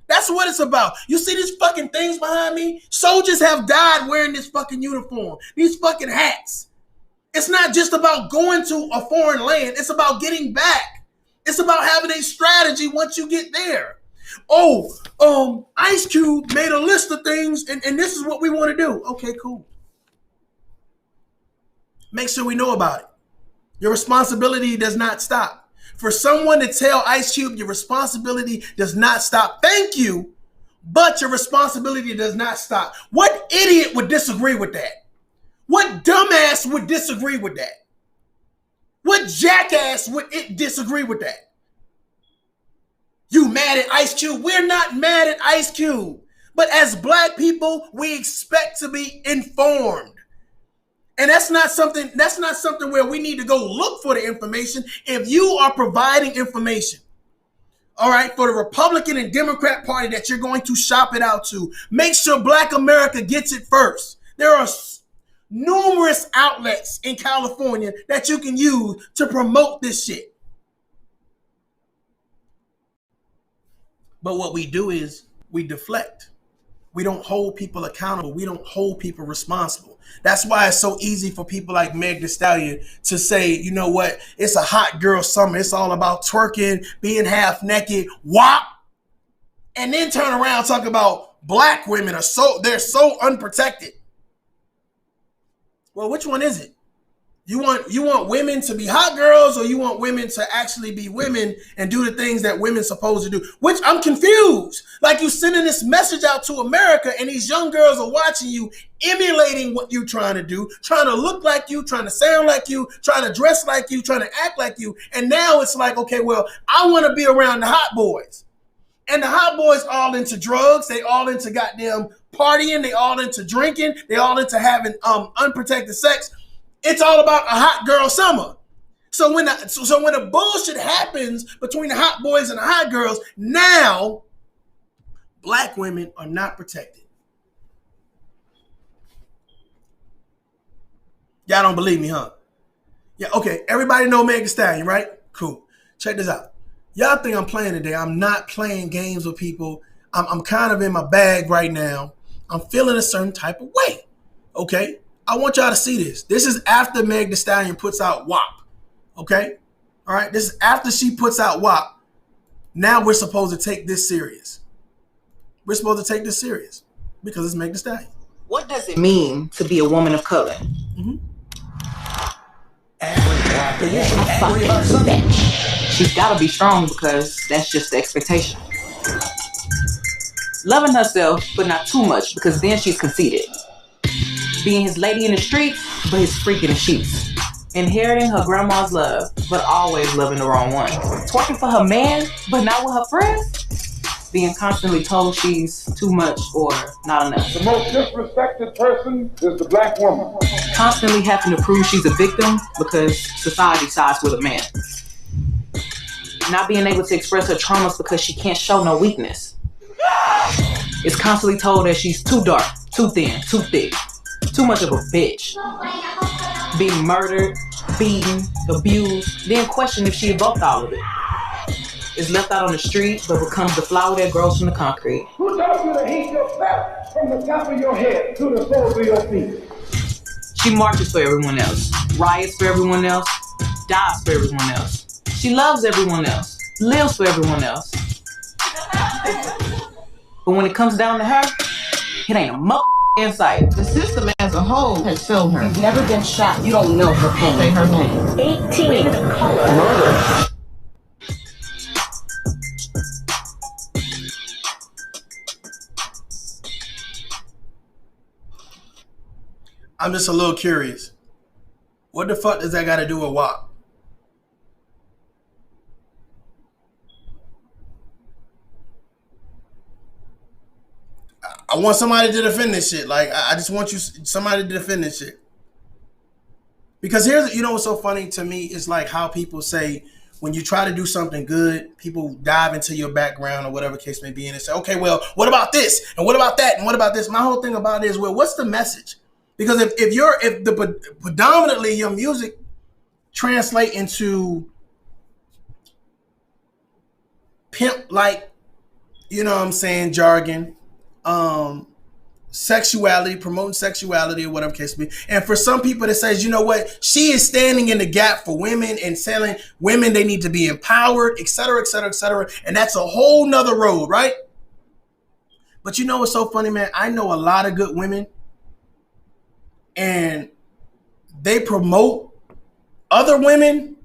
That's what it's about. You see these fucking things behind me? Soldiers have died wearing this fucking uniform, these fucking hats. It's not just about going to a foreign land. It's about getting back. It's about having a strategy once you get there. Oh, Ice Cube made a list of things and this is what we want to do. Okay, cool. Make sure we know about it. Your responsibility does not stop. For someone to tell Ice Cube your responsibility does not stop, thank you, but your responsibility does not stop. What idiot would disagree with that? What dumbass would disagree with that? What jackass would disagree with that? You mad at Ice Cube? We're not mad at Ice Cube. But as Black people, we expect to be informed. And that's not something where we need to go look for the information. If you are providing information, all right, for the Republican and Democrat Party that you're going to shop it out to, make sure Black America gets it first. There are numerous outlets in California that you can use to promote this shit. But what we do is we deflect. We don't hold people accountable. We don't hold people responsible. That's why it's so easy for people like Meg Thee Stallion to say, you know what, it's a hot girl summer. It's all about twerking, being half naked, WAP. And then turn around and talk about Black women they're so unprotected. Well, which one is it? You want women to be hot girls, or you want women to actually be women and do the things that women supposed to do? Which I'm confused. Like, you sending this message out to America and these young girls are watching you, emulating what you're trying to do, trying to look like you, trying to sound like you, trying to dress like you, trying to act like you. And now it's like, okay, well, I want to be around the hot boys. And the hot boys all into drugs. They all into goddamn partying. They all into drinking. They all into having unprotected sex. It's all about a hot girl summer. So when the bullshit happens between the hot boys and the hot girls, now black women are not protected. Y'all don't believe me, huh? Yeah, okay. Everybody know Meg Thee Stallion, right? Cool. Check this out. Y'all think I'm playing today. I'm not playing games with people. I'm kind of in my bag right now. I'm feeling a certain type of way. Okay? I want y'all to see this. This is after Meg Thee Stallion puts out WAP. Okay? All right? This is after she puts out WAP. Now we're supposed to take this serious. We're supposed to take this serious because it's Meg Thee Stallion. What does it mean to be a woman of color? She's got to be strong because that's just the expectation. Loving herself, but not too much because then she's conceited. Being his lady in the street, but his freak in the sheets. Inheriting her grandma's love, but always loving the wrong one. Twerking for her man, but not with her friends. Being constantly told she's too much or not enough. The most disrespected person is the black woman. Constantly having to prove she's a victim because society sides with a man. Not being able to express her traumas because she can't show no weakness. Is constantly told that she's too dark, too thin, too thick, too much of a bitch. Being murdered, beaten, abused, then questioned if she evoked all of it. Is left out on the street, but becomes the flower that grows from the concrete. Who told you to heat your back from the top of your head to the soles of your feet? She marches for everyone else, riots for everyone else, dies for everyone else. She loves everyone else, lives for everyone else. But when it comes down to her, it ain't a in sight. The system as a whole has failed her. You've never been shot, you don't know her pain. Say her name. 18. Murder. I'm just a little curious. What the fuck does that got to do with WAP? I want somebody to defend this shit. Like, I just want somebody to defend this shit. Because here's, you know what's so funny to me is like how people say when you try to do something good, people dive into your background or whatever case may be and they say, okay, well, what about this? And what about that? And what about this? My whole thing about it is, well, what's the message? Because if predominantly your music translate into pimp like, you know what I'm saying, jargon, sexuality, promoting sexuality or whatever case may be. And for some people that says, you know what, she is standing in the gap for women and telling women they need to be empowered, et cetera, et cetera, et cetera. And that's a whole nother road, right? But you know what's so funny, man? I know a lot of good women and they promote other women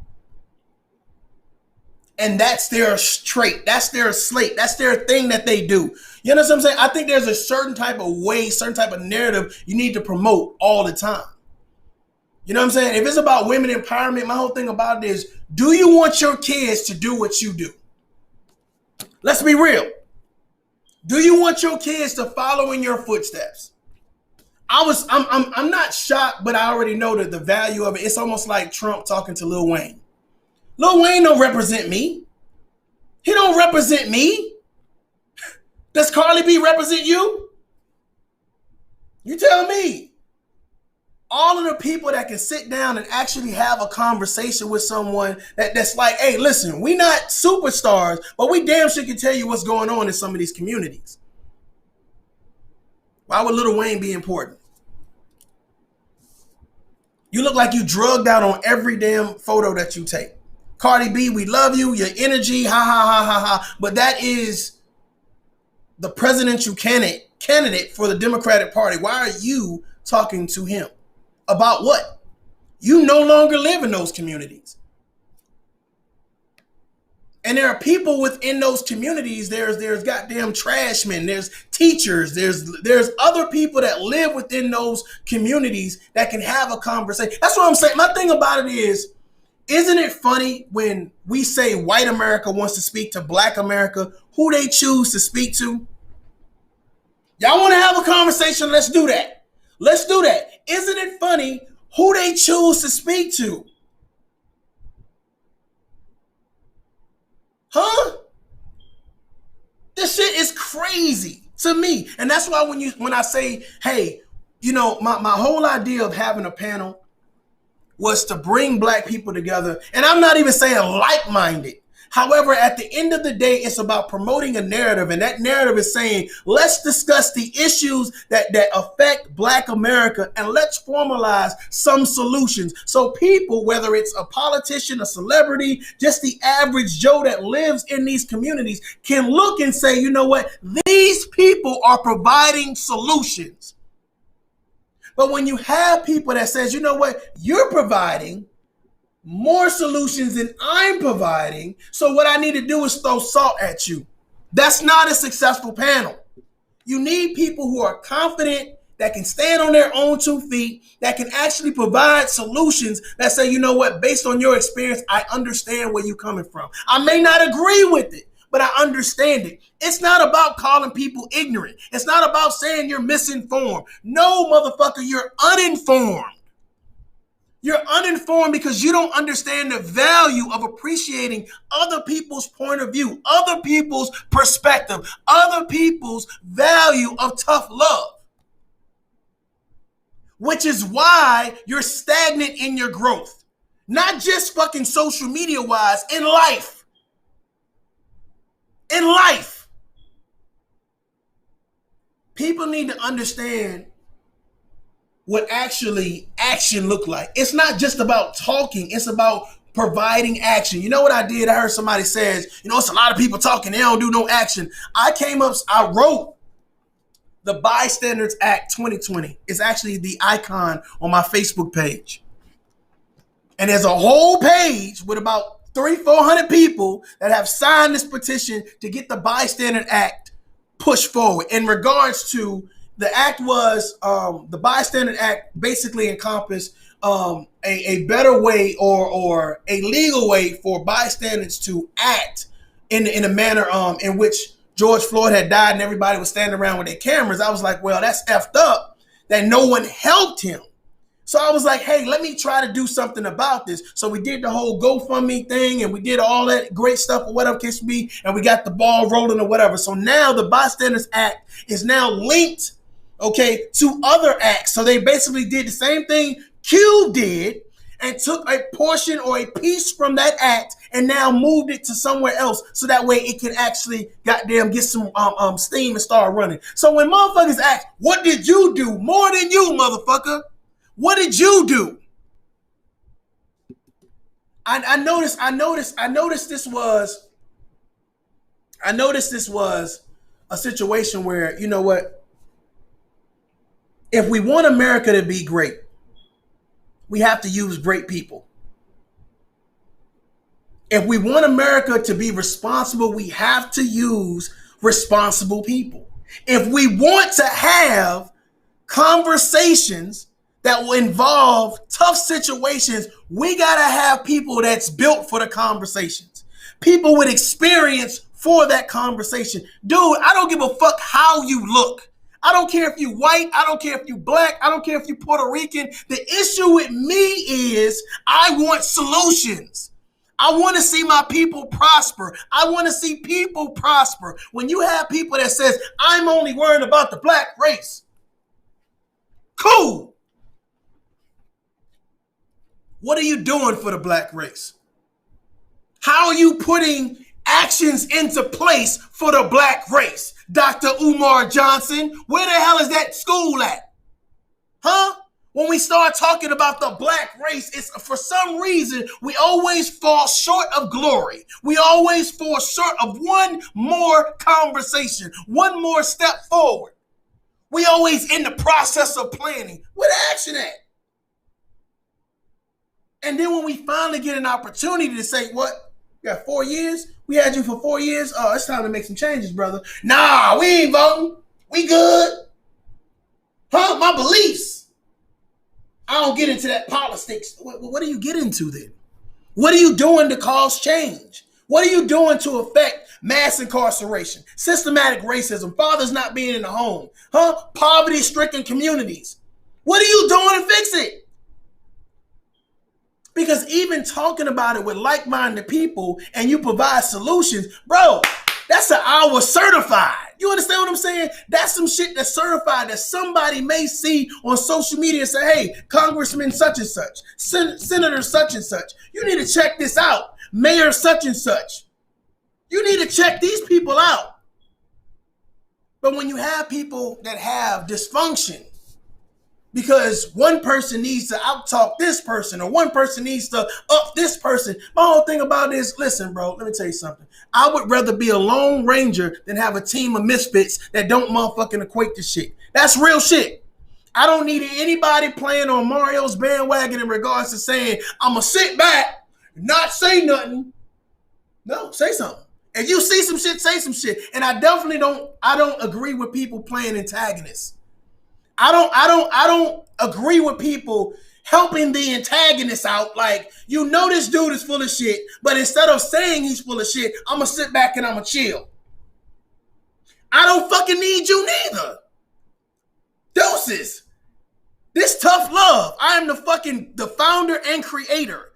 and that's their trait, that's their slate, that's their thing that they do. You know what I'm saying? I think there's a certain type of way, certain type of narrative you need to promote all the time. You know what I'm saying? If it's about women empowerment, my whole thing about it is, do you want your kids to do what you do? Let's be real. Do you want your kids to follow in your footsteps? I'm not shocked, but I already know that the value of it. It's almost like Trump talking to Lil Wayne. Lil Wayne don't represent me. He don't represent me. Does Carly B represent you? You tell me. All of the people that can sit down and actually have a conversation with someone that's like, hey, listen, we not superstars, but we damn sure can tell you what's going on in some of these communities. Why would Lil Wayne be important? You look like you drugged out on every damn photo that you take. Cardi B, we love you, your energy, ha, ha, ha, ha, ha. But that is the presidential candidate for the Democratic Party. Why are you talking to him? About what? You no longer live in those communities. And there are people within those communities. There's goddamn trashmen. There's teachers. There's other people that live within those communities that can have a conversation. That's what I'm saying. My thing about it is, isn't it funny when we say white America wants to speak to black America, who they choose to speak to? Y'all want to have a conversation? Let's do that. Let's do that. Isn't it funny who they choose to speak to? crazy to me. And that's why when I say, hey, you know, my whole idea of having a panel was to bring black people together. And I'm not even saying like-minded. However, at the end of the day, it's about promoting a narrative. And that narrative is saying, let's discuss the issues that affect Black America and let's formalize some solutions. So people, whether it's a politician, a celebrity, just the average Joe that lives in these communities, can look and say, you know what? These people are providing solutions. But when you have people that says, you know what? You're providing more solutions than I'm providing, so what I need to do is throw salt at you. That's not a successful panel. You need people who are confident, that can stand on their own 2 feet, that can actually provide solutions that say, you know what, based on your experience, I understand where you're coming from. I may not agree with it, but I understand it. It's not about calling people ignorant. It's not about saying you're misinformed. No, motherfucker, you're uninformed. You're uninformed because you don't understand the value of appreciating other people's point of view, other people's perspective, other people's value of tough love. Which is why you're stagnant in your growth. Not just fucking social media wise, in life. In life. People need to understand what actually action look like. It's not just about talking. It's about providing action. You know what I did? I heard somebody says, you know, it's a lot of people talking. They don't do no action. I wrote the Bystanders Act 2020. It's actually the icon on my Facebook page. And there's a whole page with about 300-400 people that have signed this petition to get the Bystander Act pushed forward. In regards to the act was, the Bystander Act basically encompassed a better way or a legal way for bystanders to act in a manner in which George Floyd had died and everybody was standing around with their cameras. I was like, well, that's effed up that no one helped him. So I was like, hey, let me try to do something about this. So we did the whole GoFundMe thing and we did all that great stuff or whatever case may be, and we got the ball rolling or whatever. So now the Bystanders Act is now linked, okay, to other acts. So they basically did the same thing Q did and took a portion or a piece from that act and now moved it to somewhere else so that way it can actually goddamn get some steam and start running. So when motherfuckers ask, what did you do? More than you, motherfucker. What did you do? I noticed this was a situation where, you know what? If we want America to be great, we have to use great people. If we want America to be responsible, we have to use responsible people. If we want to have conversations that will involve tough situations, we gotta have people that's built for the conversations. People with experience for that conversation. Dude, I don't give a fuck how you look. I don't care if you white. I don't care if you black. I don't care if you Puerto Rican. The issue with me is I want solutions. I want to see my people prosper. I want to see people prosper. When you have people that says, I'm only worried about the black race. Cool. What are you doing for the black race? How are you putting actions into place for the black race? Dr. Umar Johnson, where the hell is that school at? Huh? When we start talking about the black race, it's for some reason, we always fall short of glory. We always fall short of one more conversation, one more step forward. We always in the process of planning. Where the action at? And then when we finally get an opportunity to say, what? You got 4 years? We had you for 4 years? Oh, it's time to make some changes, brother. Nah, we ain't voting. We good. Huh? My beliefs. I don't get into that politics. What do you get into then? What are you doing to cause change? What are you doing to affect mass incarceration, systematic racism, fathers not being in the home, huh? Poverty-stricken communities. What are you doing to fix it? Because even talking about it with like-minded people and you provide solutions, bro, That's an hour certified. You understand what I'm saying? That's some shit that's certified that somebody may see on social media and say, hey, Congressman such and such, Senator such and such, you need to check this out. Mayor such and such. You need to check these people out. But when you have people that have dysfunction, because one person needs to out-talk this person or one person needs to up this person. My whole thing about it is, listen, bro, let me tell you something. I would rather be a lone ranger than have a team of misfits that don't motherfucking equate to shit. That's real shit. I don't need anybody playing on Mario's bandwagon in regards to saying, I'm going to sit back, not say nothing. No, say something. If you see some shit, say some shit. And I definitely don't agree with people playing antagonists. I don't agree with people helping the antagonist out. Like, you know this dude is full of shit, but instead of saying he's full of shit, I'm going to sit back and I'm going to chill. I don't fucking need you neither. Deuces. This tough love. I am the founder and creator.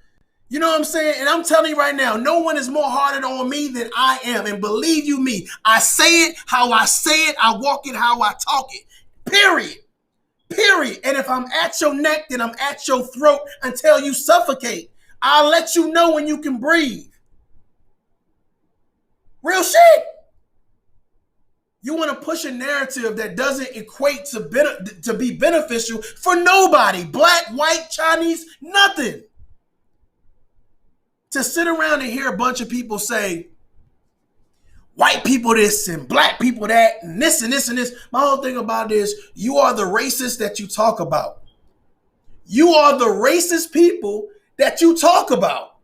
You know what I'm saying? And I'm telling you right now, no one is more harder on me than I am. And believe you me, I say it how I say it. I walk it how I talk it. Period. And if I'm at your neck, then I'm at your throat until you suffocate. I'll let you know when you can breathe. Real shit. You want to push a narrative that doesn't equate to be beneficial for nobody. Black, white, Chinese, nothing. To sit around and hear a bunch of people say, white people this and black people that and this and this and this. My whole thing about it is you are the racist that you talk about. You are the racist people that you talk about.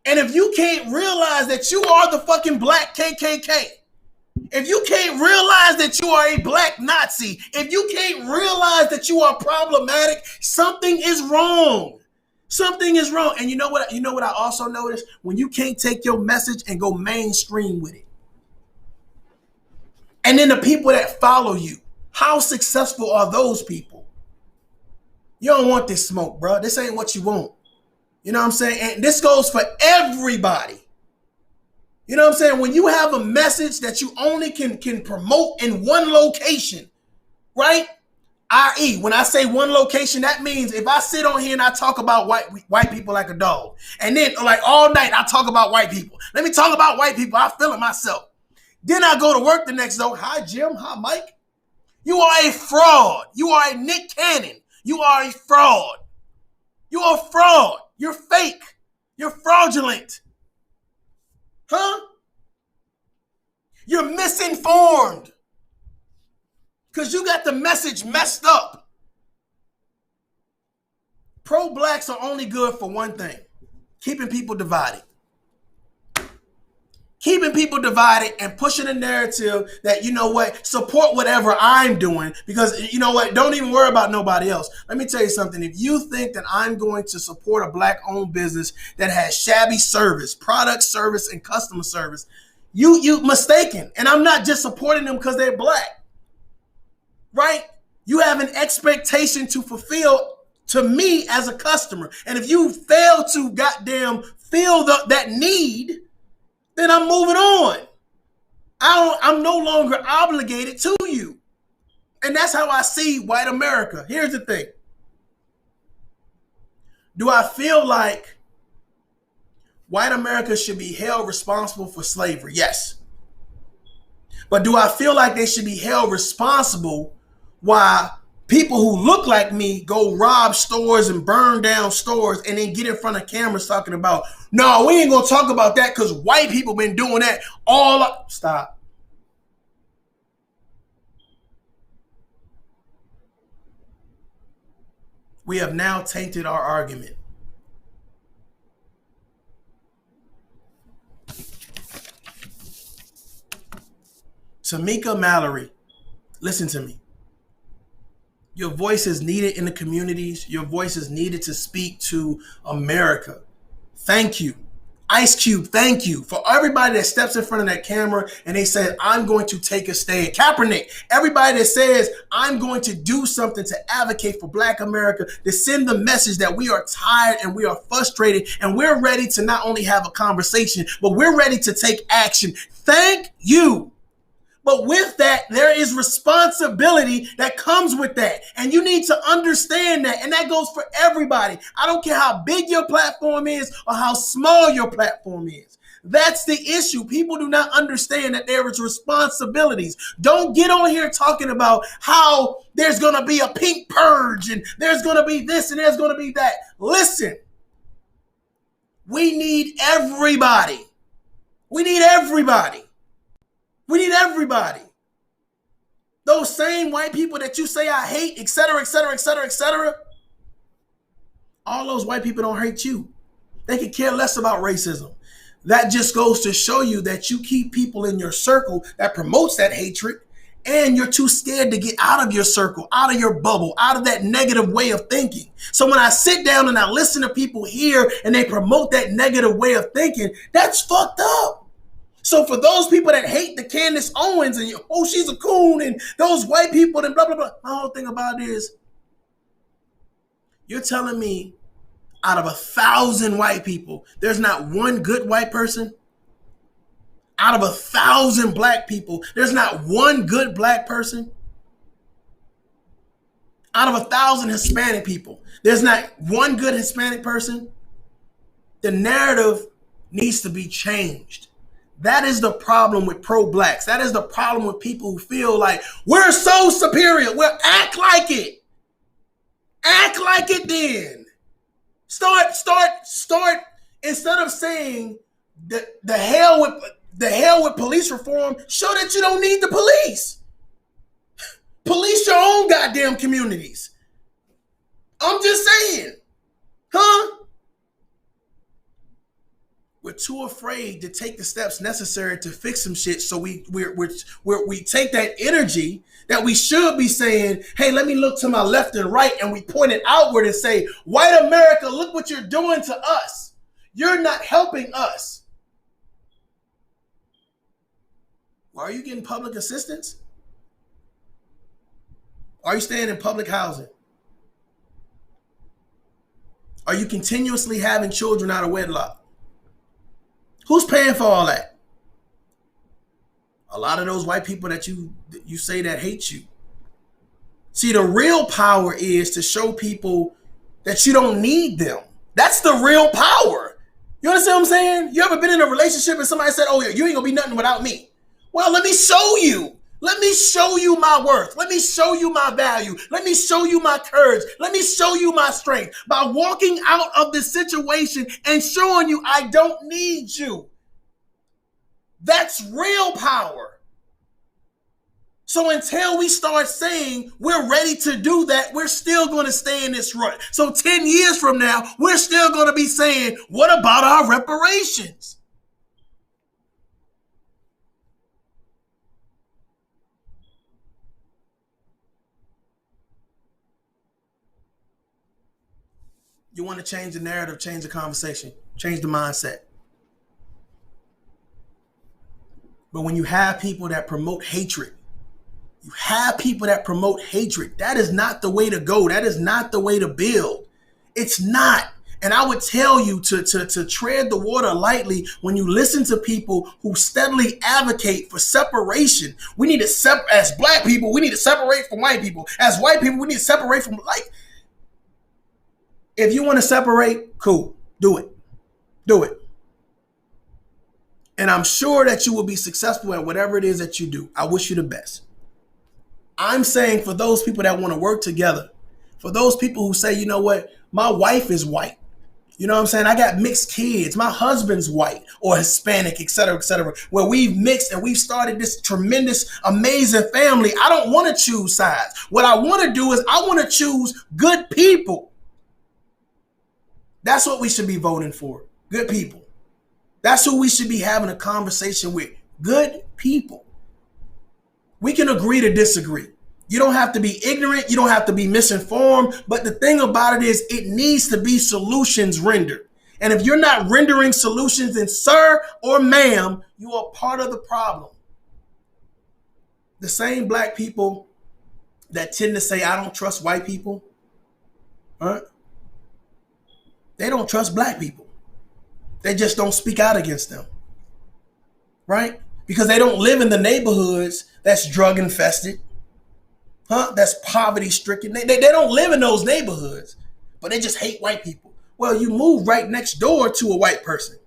And if you can't realize that you are the fucking black KKK, if you can't realize that you are a black Nazi, if you can't realize that you are problematic, something is wrong. Something is wrong. And you know what I also noticed? When you can't take your message and go mainstream with it. And then the people that follow you, how successful are those people? You don't want this smoke, bro. This ain't what you want. You know what I'm saying? And this goes for everybody. You know what I'm saying? When you have a message that you only can promote in one location, right? I.e., when I say one location, that means if I sit on here and I talk about white people like a dog, and then like all night I talk about white people. Let me talk about white people. I feel it myself. Then I go to work the next day. Hi, Jim. Hi, Mike. You are a fraud. You are a Nick Cannon. You are a fraud. You are a fraud. You're fake. You're fraudulent. Huh? You're misinformed. Because you got the message messed up. Pro-blacks are only good for one thing. Keeping people divided. Keeping people divided and pushing a narrative that, you know what, support whatever I'm doing. Because, you know what, don't even worry about nobody else. Let me tell you something. If you think that I'm going to support a black-owned business that has shabby service, product service, and customer service, you mistaken. And I'm not just supporting them because they're black. Right? You have an expectation to fulfill to me as a customer. And if you fail to goddamn fill that need, then I'm moving on. I'm no longer obligated to you. And that's how I see white America. Here's the thing. Do I feel like white America should be held responsible for slavery? Yes. But do I feel like they should be held responsible while people who look like me go rob stores and burn down stores and then get in front of cameras talking about, no, we ain't gonna talk about that because white people been doing that all up. Stop. We have now tainted our argument. Tamika Mallory, listen to me. Your voice is needed in the communities. Your voice is needed to speak to America. Thank you. Ice Cube, thank you. For everybody that steps in front of that camera and they say, I'm going to take a stand. Kaepernick, everybody that says, I'm going to do something to advocate for Black America, to send the message that we are tired and we are frustrated and we're ready to not only have a conversation, but we're ready to take action. Thank you. But with that, there is responsibility that comes with that. And you need to understand that. And that goes for everybody. I don't care how big your platform is or how small your platform is. That's the issue. People do not understand that there is responsibilities. Don't get on here talking about how there's going to be a pink purge and there's going to be this and there's going to be that. Listen, we need everybody. We need everybody. We need everybody. Those same white people that you say I hate, et cetera, et cetera, et cetera, et cetera. All those white people don't hate you. They could care less about racism. That just goes to show you that you keep people in your circle that promotes that hatred, and you're too scared to get out of your circle, out of your bubble, out of that negative way of thinking. So when I sit down and I listen to people here and they promote that negative way of thinking, that's fucked up. So for those people that hate the Candace Owens and, oh, she's a coon, and those white people and blah, blah, blah. My whole thing about it is, you're telling me out of 1,000 white people, there's not one good white person? Out of 1,000 Black people, there's not one good Black person? Out of 1,000 Hispanic people, there's not one good Hispanic person? The narrative needs to be changed. That is the problem with pro-Blacks. That is the problem with people who feel like we're so superior. Well, act like it. Act like it then. Start. Instead of saying the hell with police reform, show that you don't need the police. Police your own goddamn communities. I'm just saying. Huh? We're too afraid to take the steps necessary to fix some shit. So we take that energy that we should be saying, hey, let me look to my left and right, and we point it outward and say, white America, look what you're doing to us. You're not helping us. Why are you getting public assistance? Are you staying in public housing? Are you continuously having children out of wedlock? Who's paying for all that? A lot of those white people that you say that hate you. See, the real power is to show people that you don't need them. That's the real power. You understand what I'm saying? You ever been in a relationship and somebody said, oh, you ain't gonna be nothing without me? Well, let me show you. Let me show you my worth. Let me show you my value. Let me show you my courage. Let me show you my strength by walking out of this situation and showing you I don't need you. That's real power. So until we start saying we're ready to do that, we're still going to stay in this rut. So 10 years from now, we're still going to be saying, what about our reparations? You want to change the narrative, change the conversation, change the mindset. But when you have people that promote hatred, that is not the way to go. That is not the way to build. It's not. And I would tell you to tread the water lightly when you listen to people who steadily advocate for separation. We need to separate, as Black people, we need to separate from white people. As white people, we need to separate from, like, if you want to separate, cool, do it. Do it. And I'm sure that you will be successful at whatever it is that you do. I wish you the best. I'm saying for those people that want to work together, for those people who say, you know what, my wife is white. You know what I'm saying? I got mixed kids. My husband's white or Hispanic, et cetera, where we've mixed and we've started this tremendous, amazing family. I don't want to choose sides. What I want to do is I want to choose good people. That's what we should be voting for. Good people. That's who we should be having a conversation with. Good people. We can agree to disagree. You don't have to be ignorant. You don't have to be misinformed. But the thing about it is it needs to be solutions rendered. And if you're not rendering solutions, then sir or ma'am, you are part of the problem. The same black people that tend to say, I don't trust white people, right? They don't trust black people. They just don't speak out against them, right? Because they don't live in the neighborhoods that's drug infested, that's poverty stricken. They don't live in those neighborhoods, but they just hate white people. Well, you move right next door to a white person,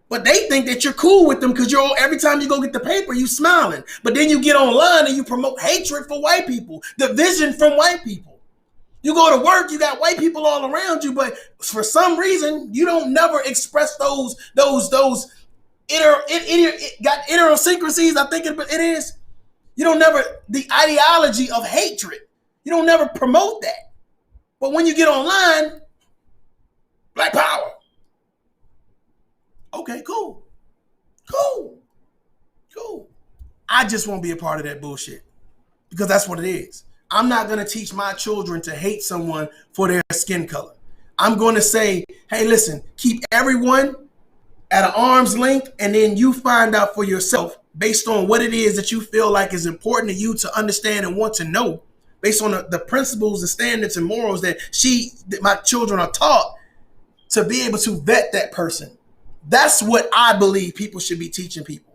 but they think that you're cool with them because every time you go get the paper, you smiling. But then you get online and you promote hatred for white people, division from white people. You go to work, you got white people all around you, but for some reason, you don't never express those idiosyncrasies, I think it is. You don't never, the ideology of hatred, you don't never promote that. But when you get online, Black power. Okay, cool. I just won't be a part of that bullshit because that's what it is. I'm not going to teach my children to hate someone for their skin color. I'm going to say, hey, listen, keep everyone at an arm's length, and then you find out for yourself based on what it is that you feel like is important to you to understand and want to know, based on the principles, the standards, and morals that my children are taught, to be able to vet that person. That's what I believe people should be teaching people.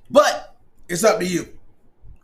But it's up to you.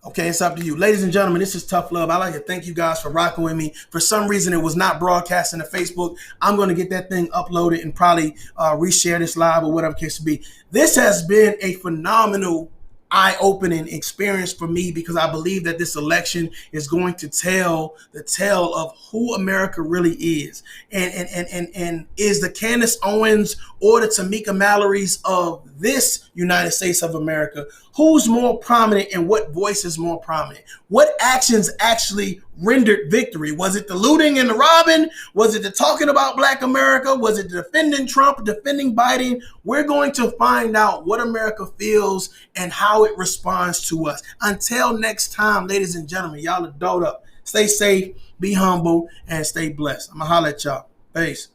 Okay, it's up to you. Ladies and gentlemen, this is Tough Love. I'd like to thank you guys for rocking with me. For some reason, it was not broadcasting to Facebook. I'm going to get that thing uploaded and probably reshare this live or whatever case to be. This has been a phenomenal eye-opening experience for me because I believe that this election is going to tell the tale of who America really is. And is the Candace Owens or the Tamika Mallory's of this United States of America, who's more prominent and what voice is more prominent? What actions actually rendered victory? Was it the looting and the robbing? Was it the talking about Black America? Was it defending Trump, defending Biden? We're going to find out what America feels and how it responds to us. Until next time, ladies and gentlemen, y'all are dope up. Stay safe, be humble, and stay blessed. I'm going to holler at y'all. Peace.